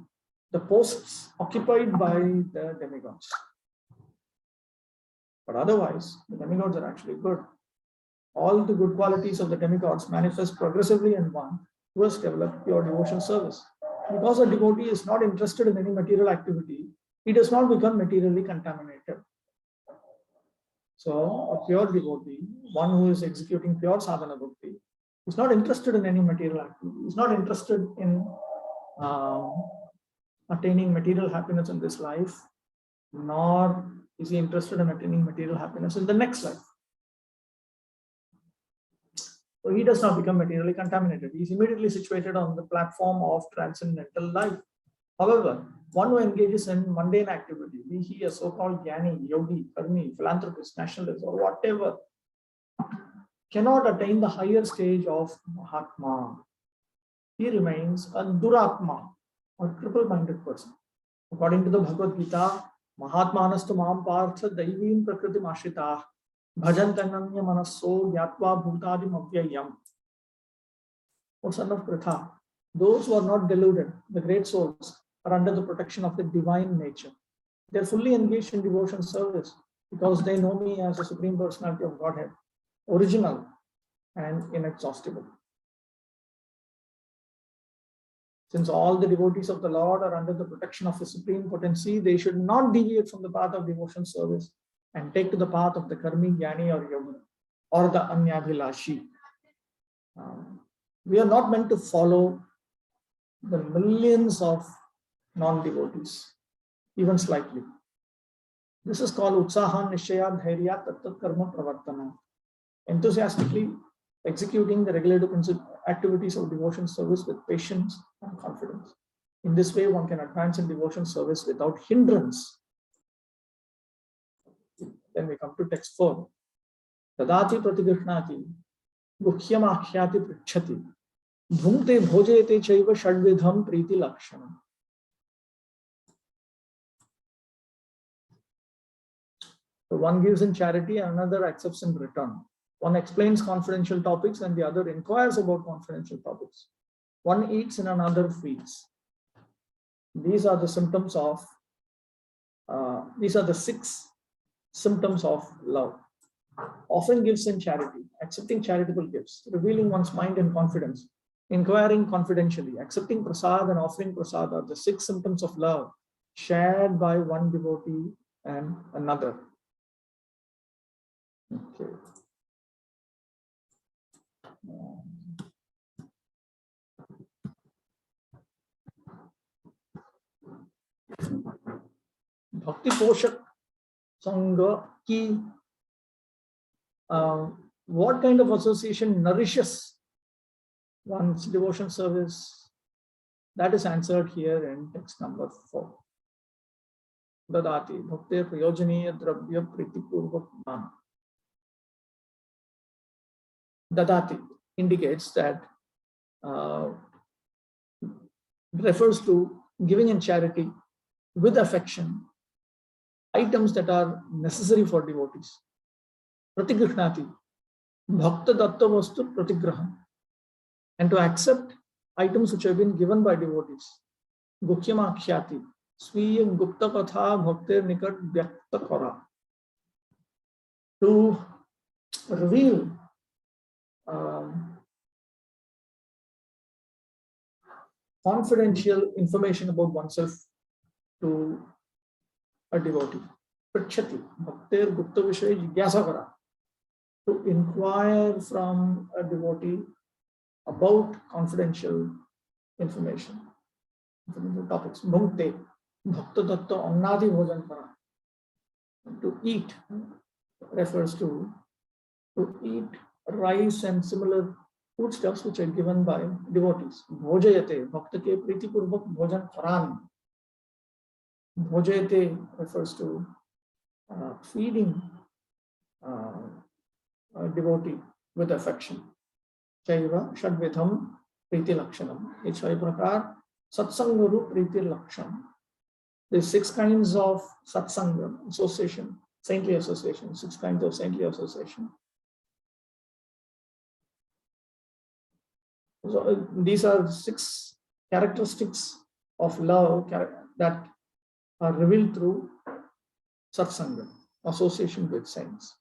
the posts occupied by the demigods. But otherwise, the demigods are actually good. All the good qualities of the demigods manifest progressively in one who has developed pure devotion service. Because a devotee is not interested in any material activity, he does not become materially contaminated. So, a pure devotee, one who is executing pure sadhana bhakti, is not interested in any material activity. He is not interested in attaining material happiness in this life, nor is he interested in attaining material happiness in the next life. So he does not become materially contaminated. He is immediately situated on the platform of transcendental life. However, one who engages in mundane activity, be he a so-called jnani, yogi, karmi, philanthropist, nationalist, or whatever, cannot attain the higher stage of Mahatma. He remains a Duratma, or triple-minded person. According to the Bhagavad Gita, Mahatmanastu mam partha daivim prakriti mashritah bhajantananya manasso yatva bhutadim avyayam. O son of Pritha, those who are not deluded, the great souls, are under the protection of the divine nature. They are fully engaged in devotion service because they know me as a Supreme Personality of Godhead. original and inexhaustible. Since all the devotees of the Lord are under the protection of the Supreme Potency, they should not deviate from the path of devotion service and take to the path of the Karmi, Jnani or Yogi or the Anyabhilashi. We are not meant to follow the millions of non-devotees, even slightly. This is called Utsaha Nishaya Dhairya Tattat Karma Pravartana. Enthusiastically executing the regulative activities of devotion service with patience and confidence. In this way, one can advance in devotion service without hindrance. Then we come to text 4. Tadati pratigrishnati guhyamaakhyati prichhati bhumte bhojete chaiva shadvidham priti lakshana. So one gives in charity and another accepts in return. One explains confidential topics and the other inquires about confidential topics. One eats and another feeds. These are the symptoms of, these are the 6 symptoms of love. Offering gifts in charity, accepting charitable gifts, revealing one's mind and confidence, inquiring confidentially, accepting prasad and offering prasad are the 6 symptoms of love shared by one devotee and another. Okay. Bhakti Poshak Sangha ki what kind of association nourishes one's devotion service? That is answered here in text number 4. Dadati Bhakti Prayojaniya Dravya Priti Purvak Man. Dadati indicates that refers to giving in charity with affection items that are necessary for devotees. Pratigrishnati, bhakta datta vastu pratigraham, and to accept items which have been given by devotees. Guhyamaakhyati, sviya gupta katha bhaktir nikat vyakta kara, to reveal confidential information about oneself to a devotee. Prachati, bhaktir gupta vishay jigyasa kara, to inquire from a devotee about confidential information, topics. Bhukte, bhakta datta annadi bhojan kara, to eat refers to eat rice and similar foodstuffs which are given by devotees. Bhojayate, bhakta ke priti purvak bhojan karan. Bhojayate refers to feeding a devotee with affection. Chaiva shadvidham priti lakshanam. Echai prakar satsangaru priti lakshanam. There are 6 kinds of satsanga, association, saintly association, 6 kinds of saintly association. So these are 6 characteristics of love that are revealed through satsanga, association with saints.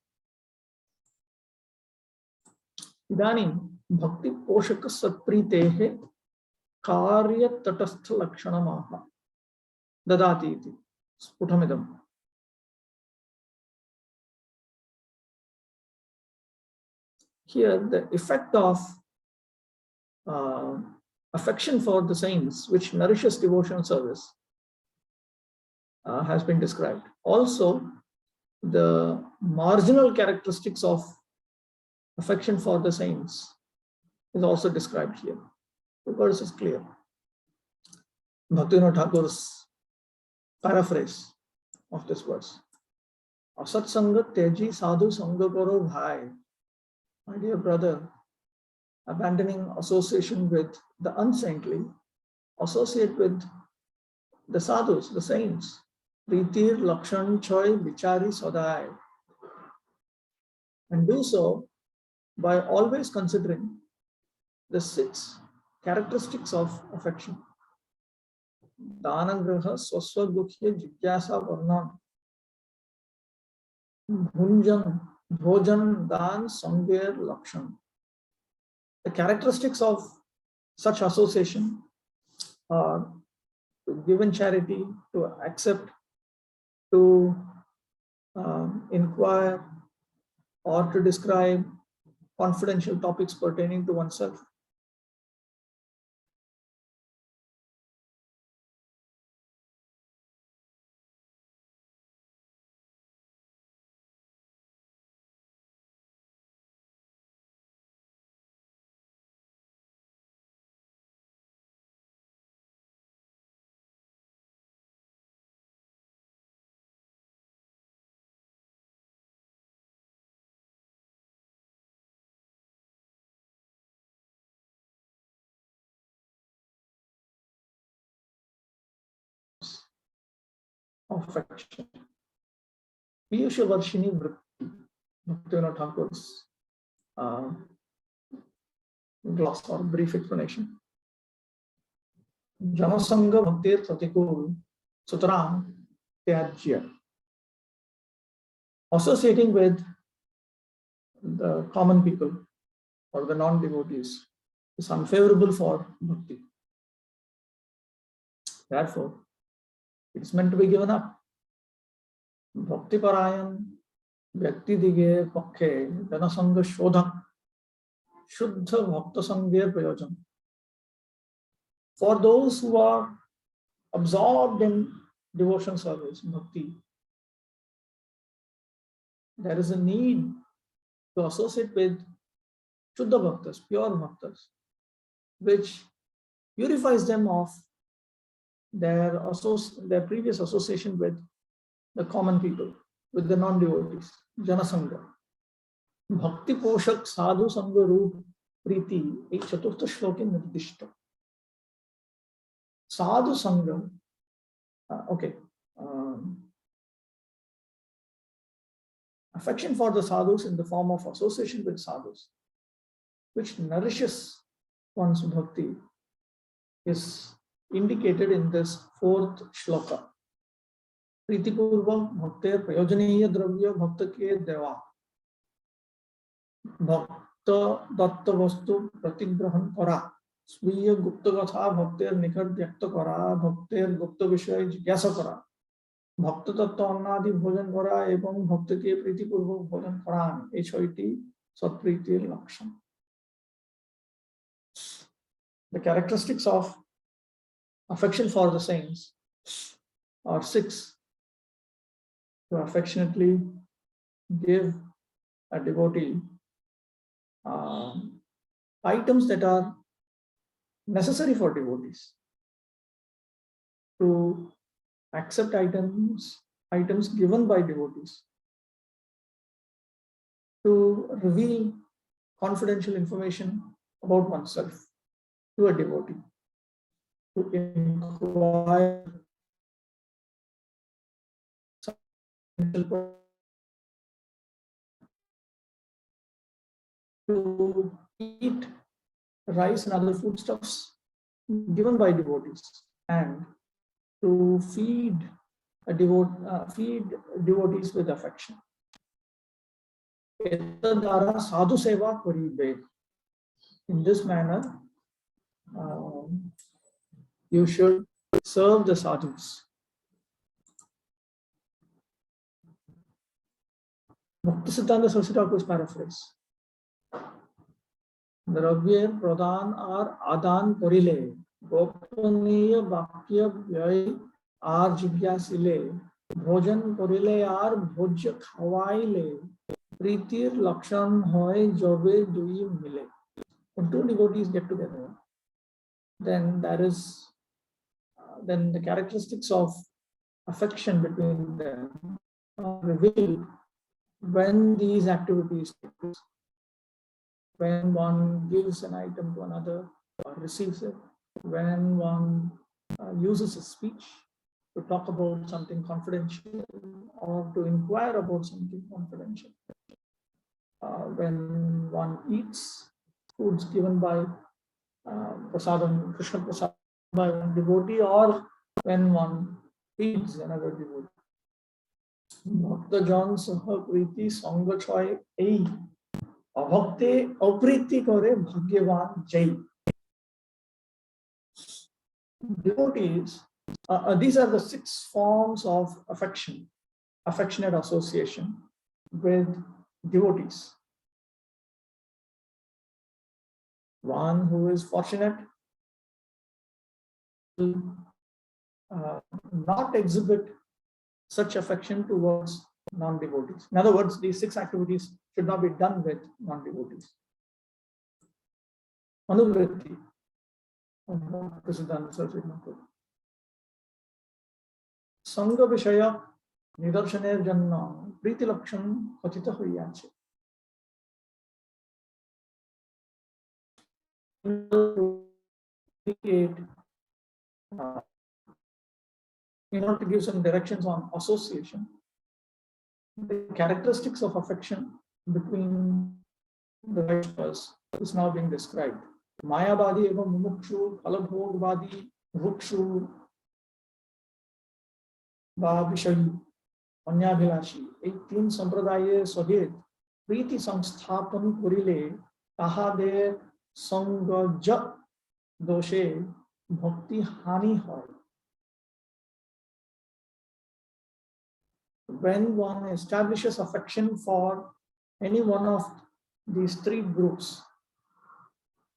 Idanim bhakti poshaka satpritehe karya tatastha lakshanamaha dadati iti sputamidam. Here the effect of affection for the saints which nourishes devotional service has been described. Also, the marginal characteristics of affection for the saints is also described here. The verse is clear. Bhaktivinoda Thakur's paraphrase of this verse. Asat Sanga Teji Sadhu Sanga Karo Bhai. My dear brother, abandoning association with the unsaintly, associate with the sadhus, the saints. Pritir Lakshan Choy Vichari Sadai. And do so by always considering the 6 characteristics of affection. Danagraha Swaswa Gukhya Jigyasa Varnam. Bhunjan Bhojan, Dan, Sangir, Lakshan. The characteristics of such association are to give in charity, to accept, to inquire, or to describe confidential topics pertaining to oneself. Affection. Piyusha Varshini Vritti, Bhaktivinoda Thakur's gloss or brief explanation. Janasanga Bhaktir Pratikul Sutram Tyajya. Associating with the common people or the non-devotees is unfavorable for bhakti. Therefore, it is meant to be given up. Bhakti Parayan Vyakti Dige Pakhe Janasanga Shodhak Shuddha Bhakta Sangir Prayojan. For those who are absorbed in devotion service, bhakti, there is a need to associate with Shuddha Bhaktas, pure Bhaktas, which purifies them of their previous association with the common people, with the non-devotees, Janasanga. Bhakti Poshak Sadhu Sangha Roop Priti, a Chaturtha Shloki Nirdishta. Sadhu Sangha, affection for the sadhus in the form of association with sadhus, which nourishes one's bhakti, is indicated in this fourth shloka. Priti Purva Bhakte Prayojaniya Dravya Bhakta Ke Deva. Bhakta Datta Vastu Pratigrahan Kara. Sviya Gupta Gatha Bhakter Nikhar Dyakta Kara. Bhakter Gupta Vishay Jigyasa Kara. Bhakta Tattva Annadi Bhojan Kara Ebam Bhakta Ke Priti Purva Bhojan Karan. H.O.T. Satpriti Lakshan. The characteristics of affection for the saints are 6. To affectionately give a devotee items that are necessary for devotees, to accept items given by devotees, to reveal confidential information about oneself to a devotee, to inquire to eat rice and other foodstuffs given by devotees, and to feed devotees with affection. Sadhu seva karibe. In this manner, you should serve the sadhus. Bhaktisiddhanta Saraswati Thakur's paraphrase. Dravya pradhan ar adan korile, gopaniya bhakya vyay ar jigyasile, bhojan korile ar bhojya khawaile, pritir lakshan hoy jobe dui mile. When two devotees get together, then then the characteristics of affection between them are revealed when these activities take place. When one gives an item to another or receives it, when one uses a speech to talk about something confidential or to inquire about something confidential, when one eats foods given by prasadam, Krishna Prasad, by one devotee, or when one feeds another devotee. Bhakta জন সহ প্রীতি সঙ্গ ছয় এই অভক্তে অপ্রীতি করে ভাগ্যবান যেই. Devotees, these are the 6 forms of affection, affectionate association with devotees. One who is fortunate will not exhibit such affection towards non-devotees. In other words, these 6 activities should not be done with non-devotees. Anuvritti. সঙ্গ বিষয়ক নিদর্শনের জন্য প্রীতি লক্ষণ কথিত হইয়াছে. In order to give some directions on association, the characteristics of affection between the Vaishnavas is now being described. Mayavadi eva mumukshu, phalabhogvadi, rukshu, বা বিষয়ী, অন্যাভিলাষী, এই 3 সম্প্রদায়ের সহিত প্রীতি সংস্থাপন করিলে তাহাদের সঙ্গজ দোষে ভক্তি হানি হয়. When one establishes affection for any one of these 3 groups,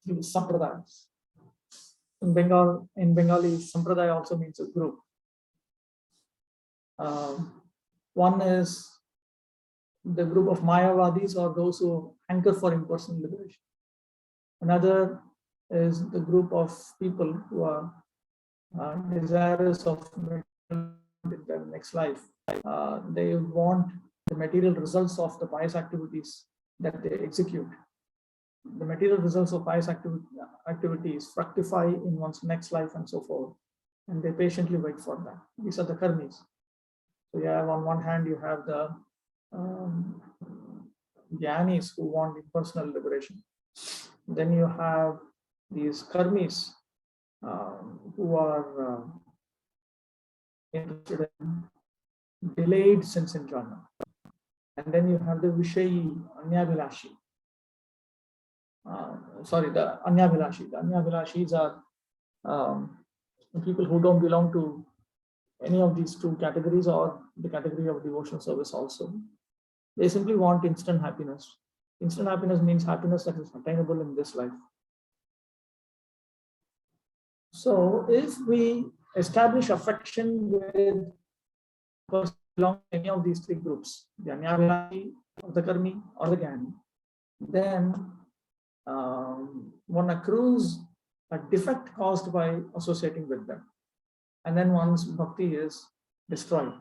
these sampradayas. In Bengali, sampradaya also means a group. One is the group of Mayavadis, or those who hanker for impersonal liberation. Another is the group of people who are desirous of their next life. They want the material results of the pious activities that they execute. The material results of pious activities fructify in one's next life and so forth, and they patiently wait for that. These are the karmis. So you have, on one hand, you have the jnanis who want impersonal liberation. Then you have these karmis who are interested in delayed sense enjoyment. And then you have the vishayi, anyabhilashi. The anyabhilashi. The anyabhilashis are people who don't belong to any of these 2 categories, or the category of devotional service also. They simply want instant happiness. Instant happiness means happiness that is attainable in this life. So if we establish affection with person belonging to any of these 3 groups, the anyabhilashi, or the karmi, or the jnani, then one accrues a defect caused by associating with them, and then one's bhakti is destroyed.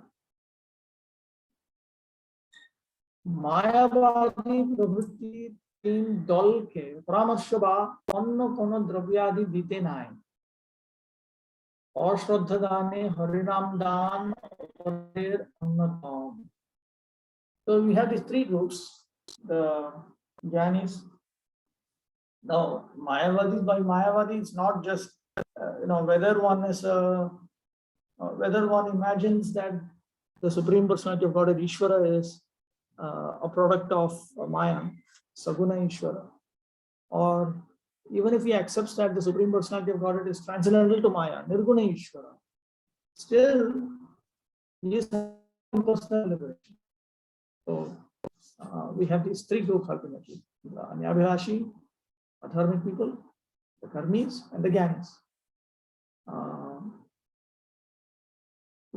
মায়াবাদী প্রভৃতি 3 দলকে পরামর্শ বা অন্য কোন দ্রব্যাদি দিতে নাই, অশ্রদ্ধা দানে হরিনাম দান অন্যতম. So we have these 3 groups, the jnanis. Now Mayavadis, by Mayavadi, it's not just whether one is whether one imagines that the Supreme Personality of Godhead Ishvara is a product of Maya, Saguna Ishvara, or even if he accepts that the Supreme Personality of Godhead is transcendental to Maya, Nirguna Ishvara, still he is impersonal liberation. So we have these 3 groups ultimately: the anyabhilashi, adharmic people, the karmis, and the jnanis.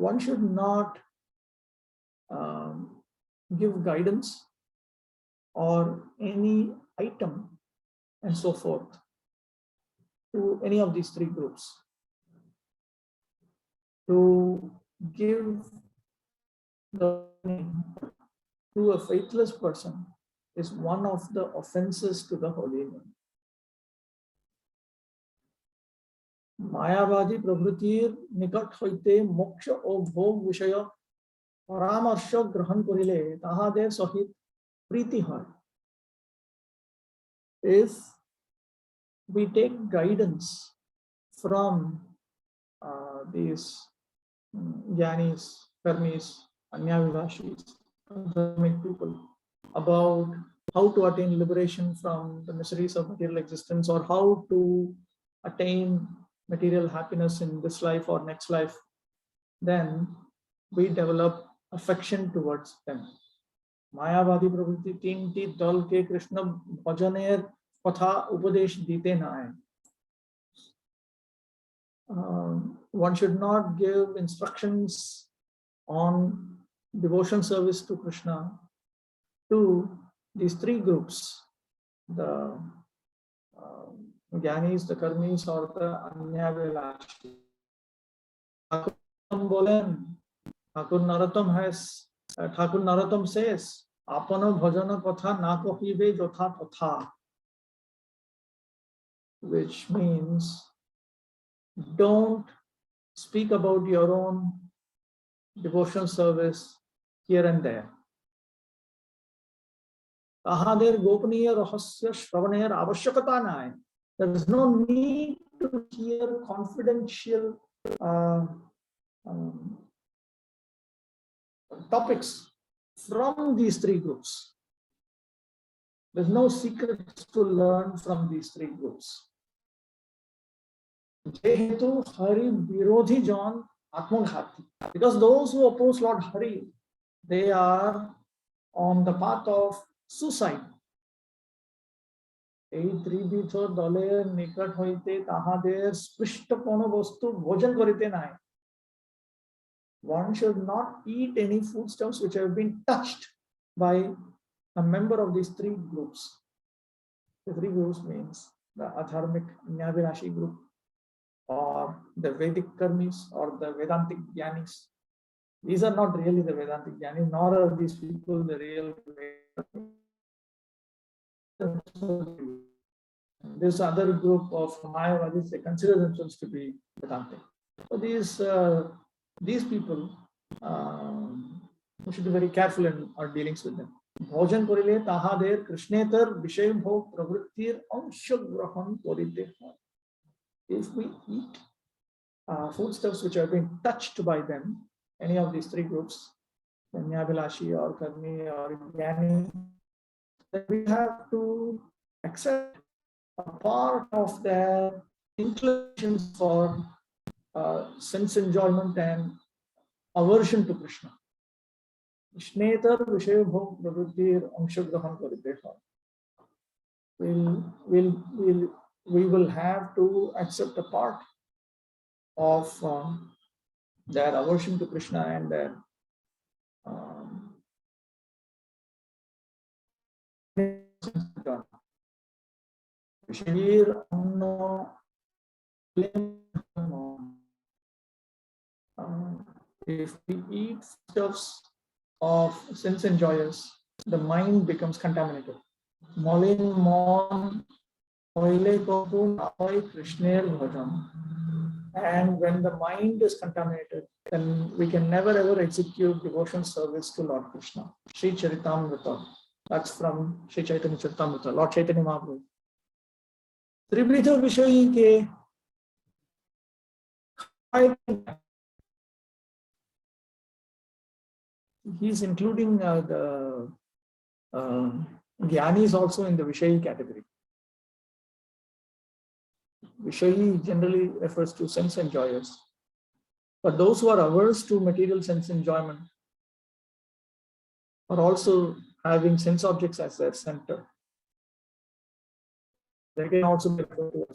One should not give guidance or any item and so forth to any of these 3 groups. To give the name to a faithless person is one of the offenses to the holy name. মায়াবাদী প্রভৃতির নিকট হইতে মোক্ষ ও ভোগ বিষয় পরামর্শ গ্রহণ করিলে তাহাদের সহিত প্রীতি হয়. If we take guidance from these jnanis, karmis, Anyavilashis, dharmic people, about how to attain liberation from the miseries of material existence, or how to attain material happiness in this life or next life, then we develop affection towards them. मायावादी प्रवृत्ति तीनटी दल के कृष्ण भजनेर कथा उपदेश दीते ना है. One should not give instructions on devotion service to Krishna to these three groups, the Gyanis, the Karmis, or the Anyavilashi. Thakur Narottam says, Apana bhajana katha na kahibe jotha tatha, which means don't speak about your own devotional service here and there. Tahader gopaniya rahasya shravanir avashyakata nahi. There is no need to hear confidential topics from these three groups. There's no secrets to learn from these three groups. Jehetu Hari Virodhi Jan Atmaghati. Because those who oppose Lord Hari, they are on the path of suicide. এই ত্রিবিধ দলের নিকট হইতে তাহাদের স্পৃষ্ট কোন বস্তু ভোজন করিতে নাই. One should not eat any foodstuffs which have been touched by a member of these three groups. The three groups means the Adharmic Anyavilashi group, or the Vedic Karmis, or the Vedantic Gyanis. These are not really the Vedantic Gyanis, nor are these people the real Vedantic. This other group of Mayavadis, they consider themselves to be Vedantic. So these people, we should be very careful in our dealings with them. Bhojan korile tahader krishnetar vishay bhog pravrittir amsha grahan korite. If we eat foodstuffs which have been touched by them, any of these three groups, Anyavilashi or Karmi or Jnani, then we have to accept a part of their inclinations for sense enjoyment and aversion to Krishna. Krishnetar vishay bhog pravrittir amsha grahan korite. We will have to accept a part of their aversion to Krishna and their if we eat stuffs of sense enjoyers, the mind becomes contaminated. Molin mon oile kopu nahoy Krishner bhajan. And when the mind is contaminated, then we can never ever execute devotional service to Lord Krishna. Śrī Charitamrta. That's from Śrī Chaitanya Charitamrta, Lord Chaitanya Mahaprabhu. Tribhita Vishayi ke he's including the Gyanis also in the Vishayi category. Vishayi generally refers to sense enjoyers. But those who are averse to material sense enjoyment are also having sense objects as their center. They can also be referred to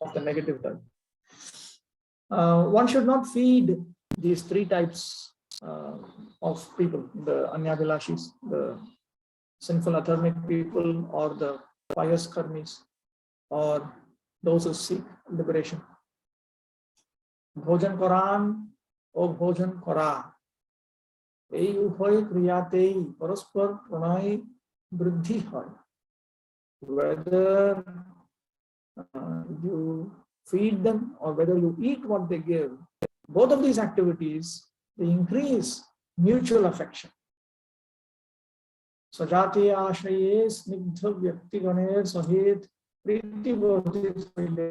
of the negative type. One should not feed these three types of people, the Anyavilashis, the sinful Adharmic people, or the pious Karmis, or those who seek liberation. Bhojan Koran o Bhojan Kora. এই উভয় ক্রিয়াতেই পরস্পর প্রণয় বৃদ্ধি হয়. Whether you feed them or whether you eat what they give, both of these activities, they increase mutual affection. Sajati ashraye snigdha vyaktiganer sahit priti bodhit hoile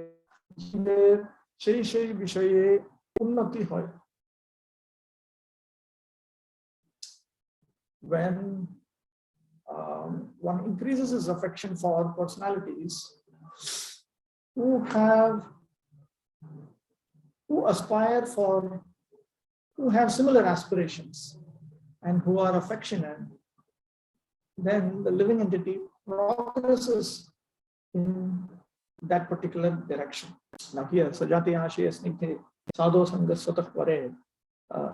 সেই সেই বিষয়ে উন্নতি হয়. when one increases his affection for personalities who aspire for, who have similar aspirations and who are affectionate, then the living entity progresses in that particular direction. Now here, Sajati Ashaya Snigdhe Sadho Sangas Satah Vare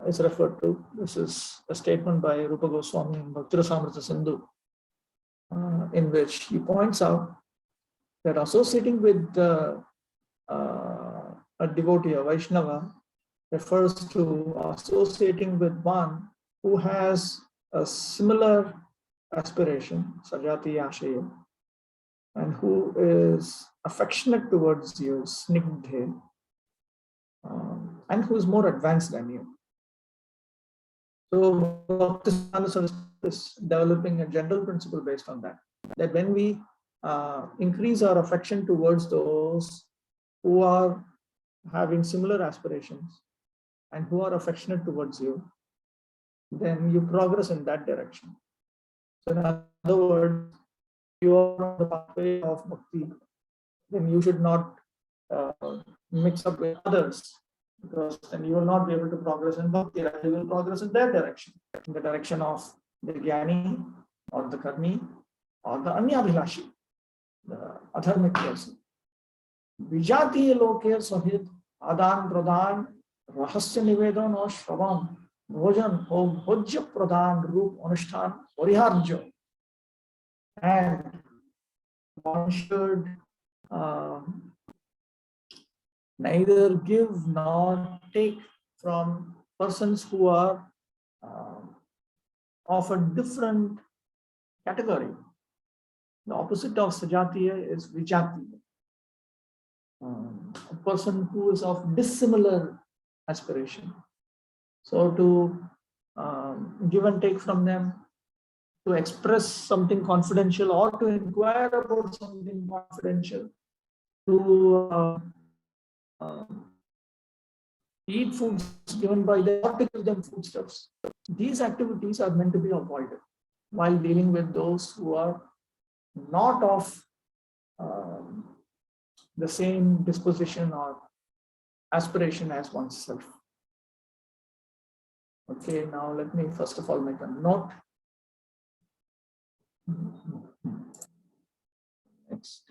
is referred to. This is a statement by Rupa Goswami in Bhakti-rasamrita Sindhu, in which he points out that associating with a devotee, a Vaishnava, refers to associating with one who has a similar aspiration, Sajati Ashaya, and who is affectionate towards you, Snigdhe, and who is more advanced than you. So Bhakti is developing a general principle based on that, that when we increase our affection towards those who are having similar aspirations and who are affectionate towards you, then you progress in that direction. So in other words, you are on the pathway of bhakti, then you should not mix up with others, because then you will not be able to progress in bhakti. You will progress in their direction, in the direction of the jnani or the karmi or the anyabhilashi, the adharmic person. Vijatiya lokya sahit adan pradan rahasya nivedan or shravan bhojan om bhojya pradan roop anushthan pariharjo. And one should neither give nor take from persons who are of a different category. The opposite of Sajatiya is Vijatiya. A person who is of dissimilar aspiration. So to give and take from them, to express something confidential or to inquire about something confidential, to eat foods given by them or to give them foodstuffs. These activities are meant to be avoided while dealing with those who are not of the same disposition or aspiration as oneself. Okay, now let me first of all make a note. Next.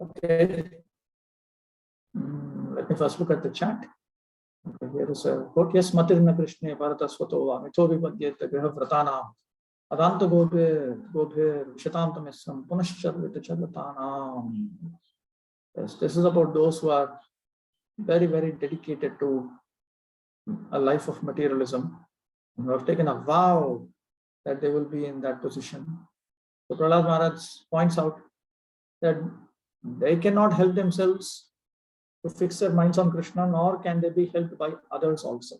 Okay, let me first look at the chat. Okay, here is a quote. Yes, Matirna Krishna Bharata Swatova Mito Vipadyeta Griha Vratanam Adanta Gobhe Vishatantam Esam Punashchar Vitacharvatanam. Yes, this is about those who are very, very dedicated to a life of materialism and who have taken a vow that they will be in that position. So Prahlad Maharaj points out that they cannot help themselves to fix their minds on Krishna, nor can they be helped by others also.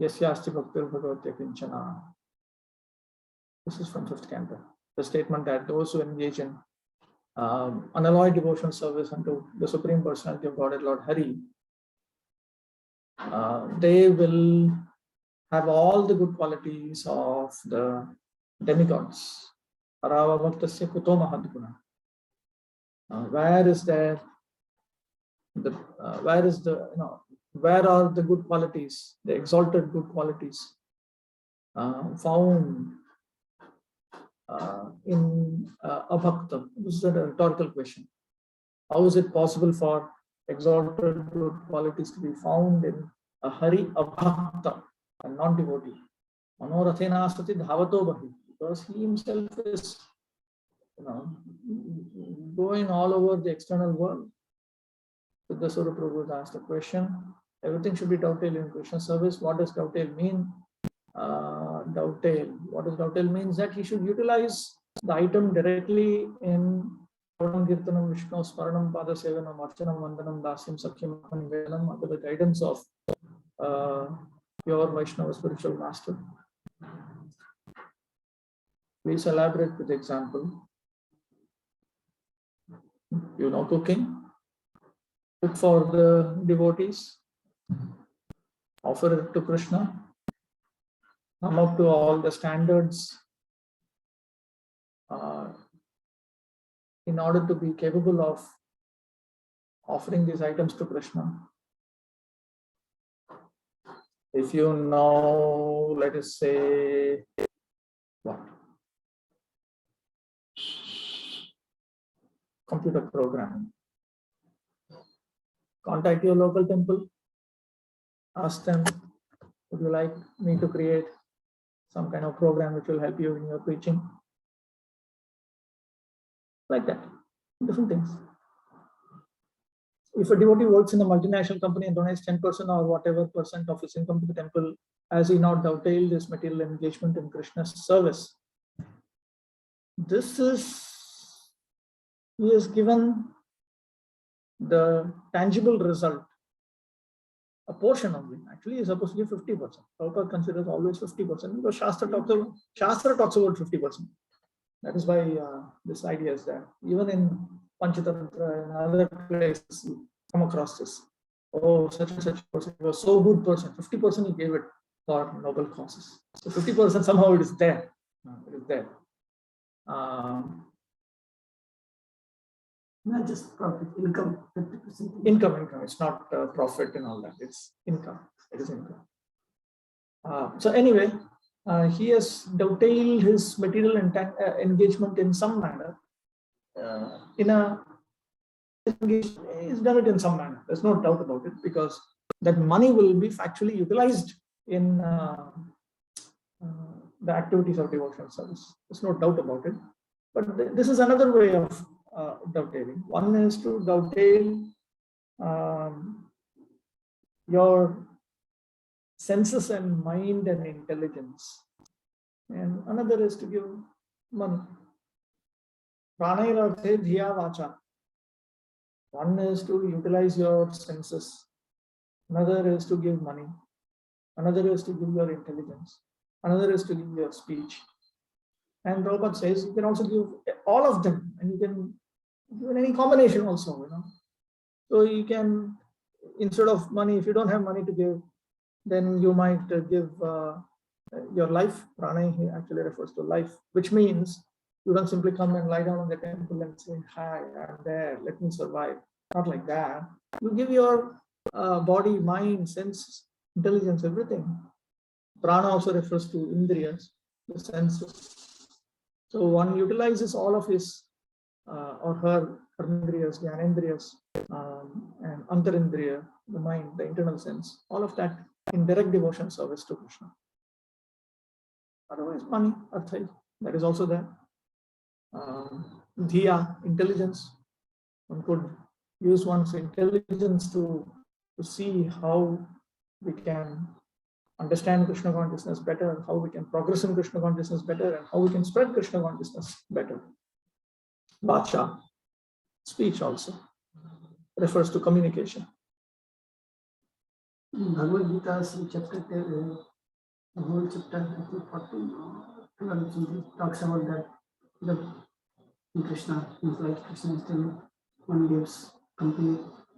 Yasyasti bhaktir bhagavate kinchana. This is from 5th canto. The statement that those who engage in unalloyed devotional service unto the Supreme Personality of Godhead, Lord Hari, they will have all the good qualities of the demigods. Arava bhaktasya kuto mahadguna. Where is there the where are the good qualities, the exalted good qualities found in a bhakta? This is a rhetorical question. How is it possible for exalted good qualities to be found in a Hari, a bhakta, a non-devotee? Manorathena sati dhavato bhavi, because he himself is going all over the external world. So the Sura Prabhu asked a question. Everything should be dovetail in Krishna service. What does dovetail mean? What does dovetail means? That he should utilize the item directly in Kirtanam, Vishnu, Smaranam, Pada Sevanam, Archanam, Vandanam, Dasyam, Sakhyam, Nivedanam, under the guidance of pure Vaishnava spiritual master. Please elaborate with example. You know cooking. Cook for the devotees. Offer it to Krishna. Come up to all the standards in order to be capable of offering these items to Krishna. If you know, let us say, what? Computer programming. Contact your local temple. Ask them, would you like me to create some kind of program which will help you in your preaching? Like that, different things. If a devotee works in a multinational company and donates 10% or whatever percent of his income to the temple, has he not dovetailed his material engagement in Krishna's service? This is, he has given the tangible result, a portion of it. Actually, he is supposed to give 50%. Prabhupada considers always 50% because Shastra talks about 50%. That is why this idea is there. Even in Panchatantra and other places, you come across this. Oh, such and such person was so good person. 50% he gave it for noble causes. So 50% somehow it is there. It is there. Not just profit, income, 50%. Income. It's not profit and all that. It's income. It is income. So anyway, he has dovetailed his material engagement in some manner. He's done it in some manner. There's no doubt about it, because that money will be factually utilized in the activities of devotional service. There's no doubt about it. But this is another way of dovetailing. One is to dovetail your senses and mind and intelligence, and another is to give money. Pranayarthe dhiya vacha. One is to utilize your senses, another is to give money, another is to give your intelligence, another is to give your speech. And Prabhupada says you can also give all of them, and you can give in any combination also, So you can, instead of money, if you don't have money to give, then you might give your life. Prana actually refers to life, which means you don't simply come and lie down on the temple and say, hi, I'm there, let me survive. Not like that. You give your body, mind, sense, intelligence, everything. Prana also refers to indriyas, the senses. So one utilizes all of his or her karmendriyas, jnanendriyas, and antarindriya, the mind, the internal sense, all of that in direct devotion service to Krishna. Otherwise, money, arthai, that is also there. Dhiya, intelligence. One could use one's intelligence to see how we can understand Krishna consciousness better, how we can progress in Krishna consciousness better, and how we can spread Krishna consciousness better. Vacha, speech also, refers to communication. Bhagavad Gita, chapter, the whole chapter, I think 14 talks about that. Krishna is like Krishna is telling, one gives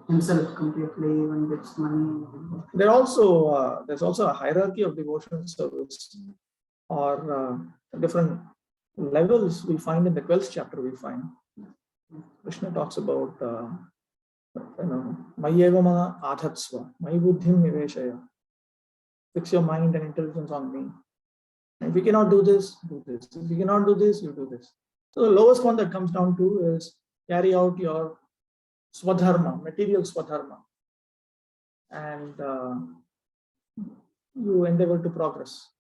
himself completely, one gives money. There's also a hierarchy of devotional service, or different levels we find in the 12th chapter. We find Krishna talks about Mayeva mana adhatsva, Mayi buddhim niveshaya. Fix your mind and intelligence on me. And if you cannot do this, do this. If you cannot do this, you do this. So the lowest one that comes down to is carry out your swadharma, material swadharma, and you endeavor to progress.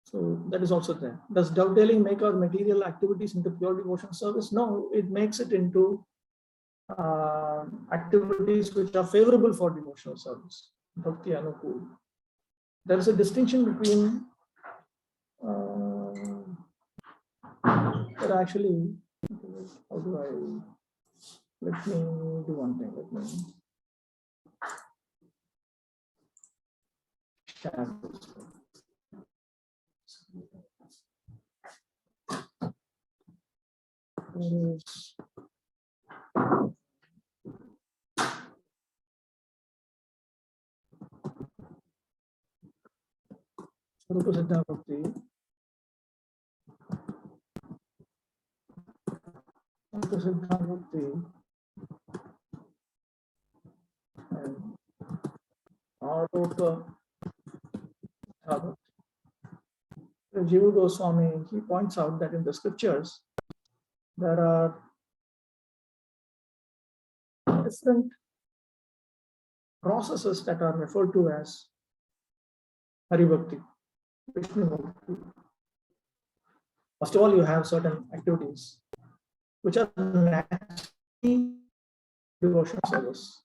So that is also there. Does dovetailing make our material activities into pure devotion service? No, it makes it into activities which are favorable for devotional service. Bhakti Anukul. There is a distinction between but actually, how do I, let me do one thing, let me share this. Śrī Upadeśāmṛta. And Aropa Bhakti. Jiva Goswami, he points out that in the scriptures there are different processes that are referred to as Hari Bhakti, Vishnu Bhakti. First of all, you have certain activities which are naturally devotional service.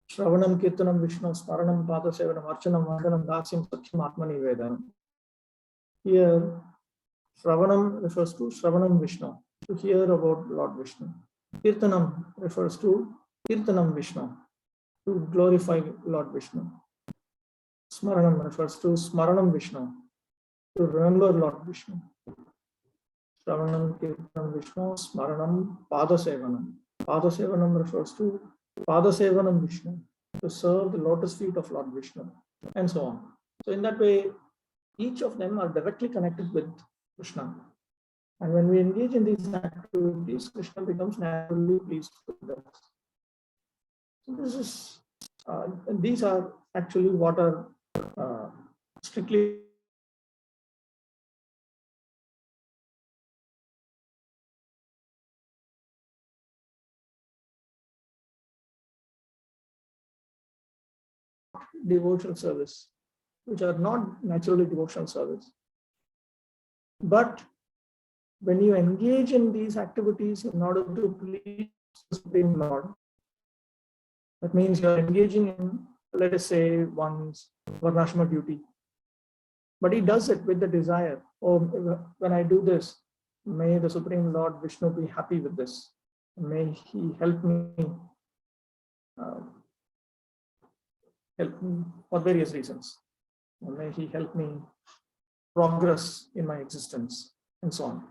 Shravanam, Kirtanam, Vishnu, Smaranam, Pada Sevanam, Archanam, Vandanam, Dasyam, Sakhyam, Atmani Vedanam. Here, Shravanam refers to Shravanam Vishnu, to hear about Lord Vishnu. Kirtanam refers to Kirtanam Vishnu, to glorify Lord Vishnu. Smaranam refers to Smaranam Vishnu, to remember Lord Vishnu. Shravanam, Kirtanam Vishnu, Smaranam, Pada Sevanam. Pada Sevanam refers to Pada Sevanam Vishnu, to serve the lotus feet of Lord Vishnu, and so on. So in that way, each of them are directly connected with Krishna. And when we engage in these activities, Krishna becomes naturally pleased with us. So this is, these are actually what are strictly devotional service, which are not naturally devotional service. But when you engage in these activities in order to please the Supreme Lord, that means you're engaging in, let us say, one's Varnashrama duty. But he does it with the desire, oh, when I do this, may the Supreme Lord Vishnu be happy with this. May he help me for various reasons. May he help me progress in my existence, and so on.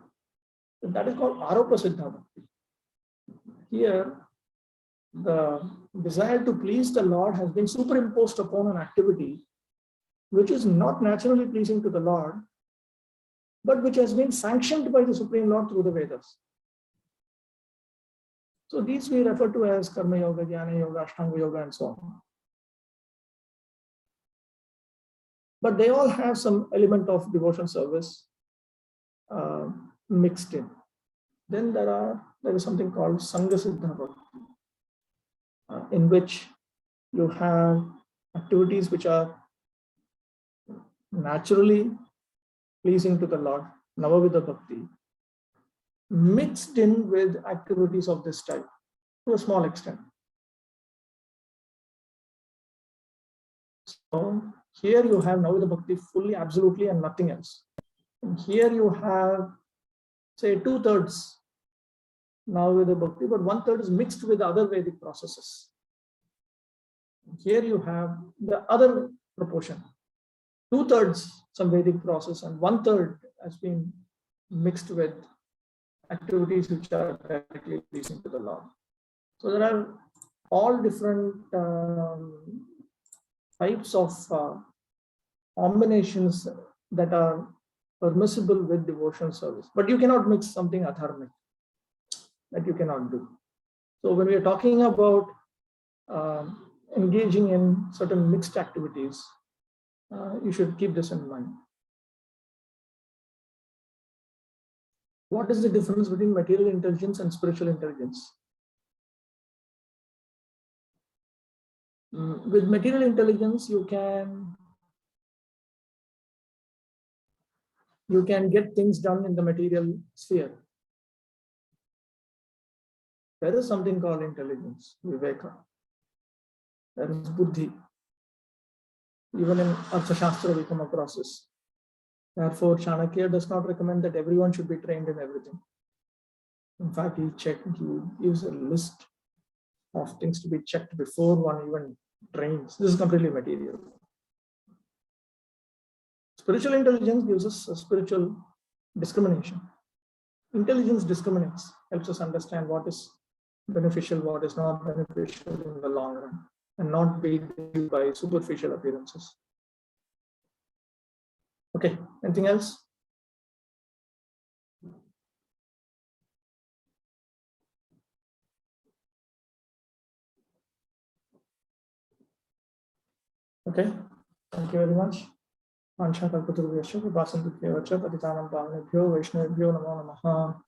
So that is called Aropa Siddha Bhakti. Here, the desire to please the Lord has been superimposed upon an activity which is not naturally pleasing to the Lord, but which has been sanctioned by the Supreme Lord through the Vedas. So these we refer to as Karma Yoga, Jnana Yoga, Ashtanga Yoga, and so on. But they all have some element of devotion service mixed in. Then there is something called Sangha Siddha Bhakti, in which you have activities which are naturally pleasing to the Lord, Navavidha Bhakti, mixed in with activities of this type to a small extent. So here you have Navavidha Bhakti fully, absolutely, and nothing else. And here you have, say, 2/3 Navavidha Bhakti, but 1/3 is mixed with other Vedic processes. Here you have the other proportion. 2/3 some Vedic process and 1/3 has been mixed with activities which are directly pleasing to the Lord. So there are all different types of combinations that are permissible with devotional service, but you cannot mix something adharmic. That you cannot do. So when we are talking about engaging in certain mixed activities, you should keep this in mind. What is the difference between material intelligence and spiritual intelligence? With material intelligence, you can get things done in the material sphere. There is something called intelligence, viveka. there is buddhi. Even in Arthashastra we come across this. Therefore, Chanakya does not recommend that everyone should be trained in everything. In fact, he gives a list of things to be checked before one even trains. This is completely material. Spiritual intelligence gives us a spiritual discrimination. Intelligence discriminates, helps us understand what is beneficial, what is not beneficial in the long run, and not be deceived by superficial appearances. Okay, anything else? Okay, thank you very much. Vanshakalpatarubhyascha, Vipasantubhyo, Patitanam Pavanebhyo, Vaishnavebhyo, Namo Namaha.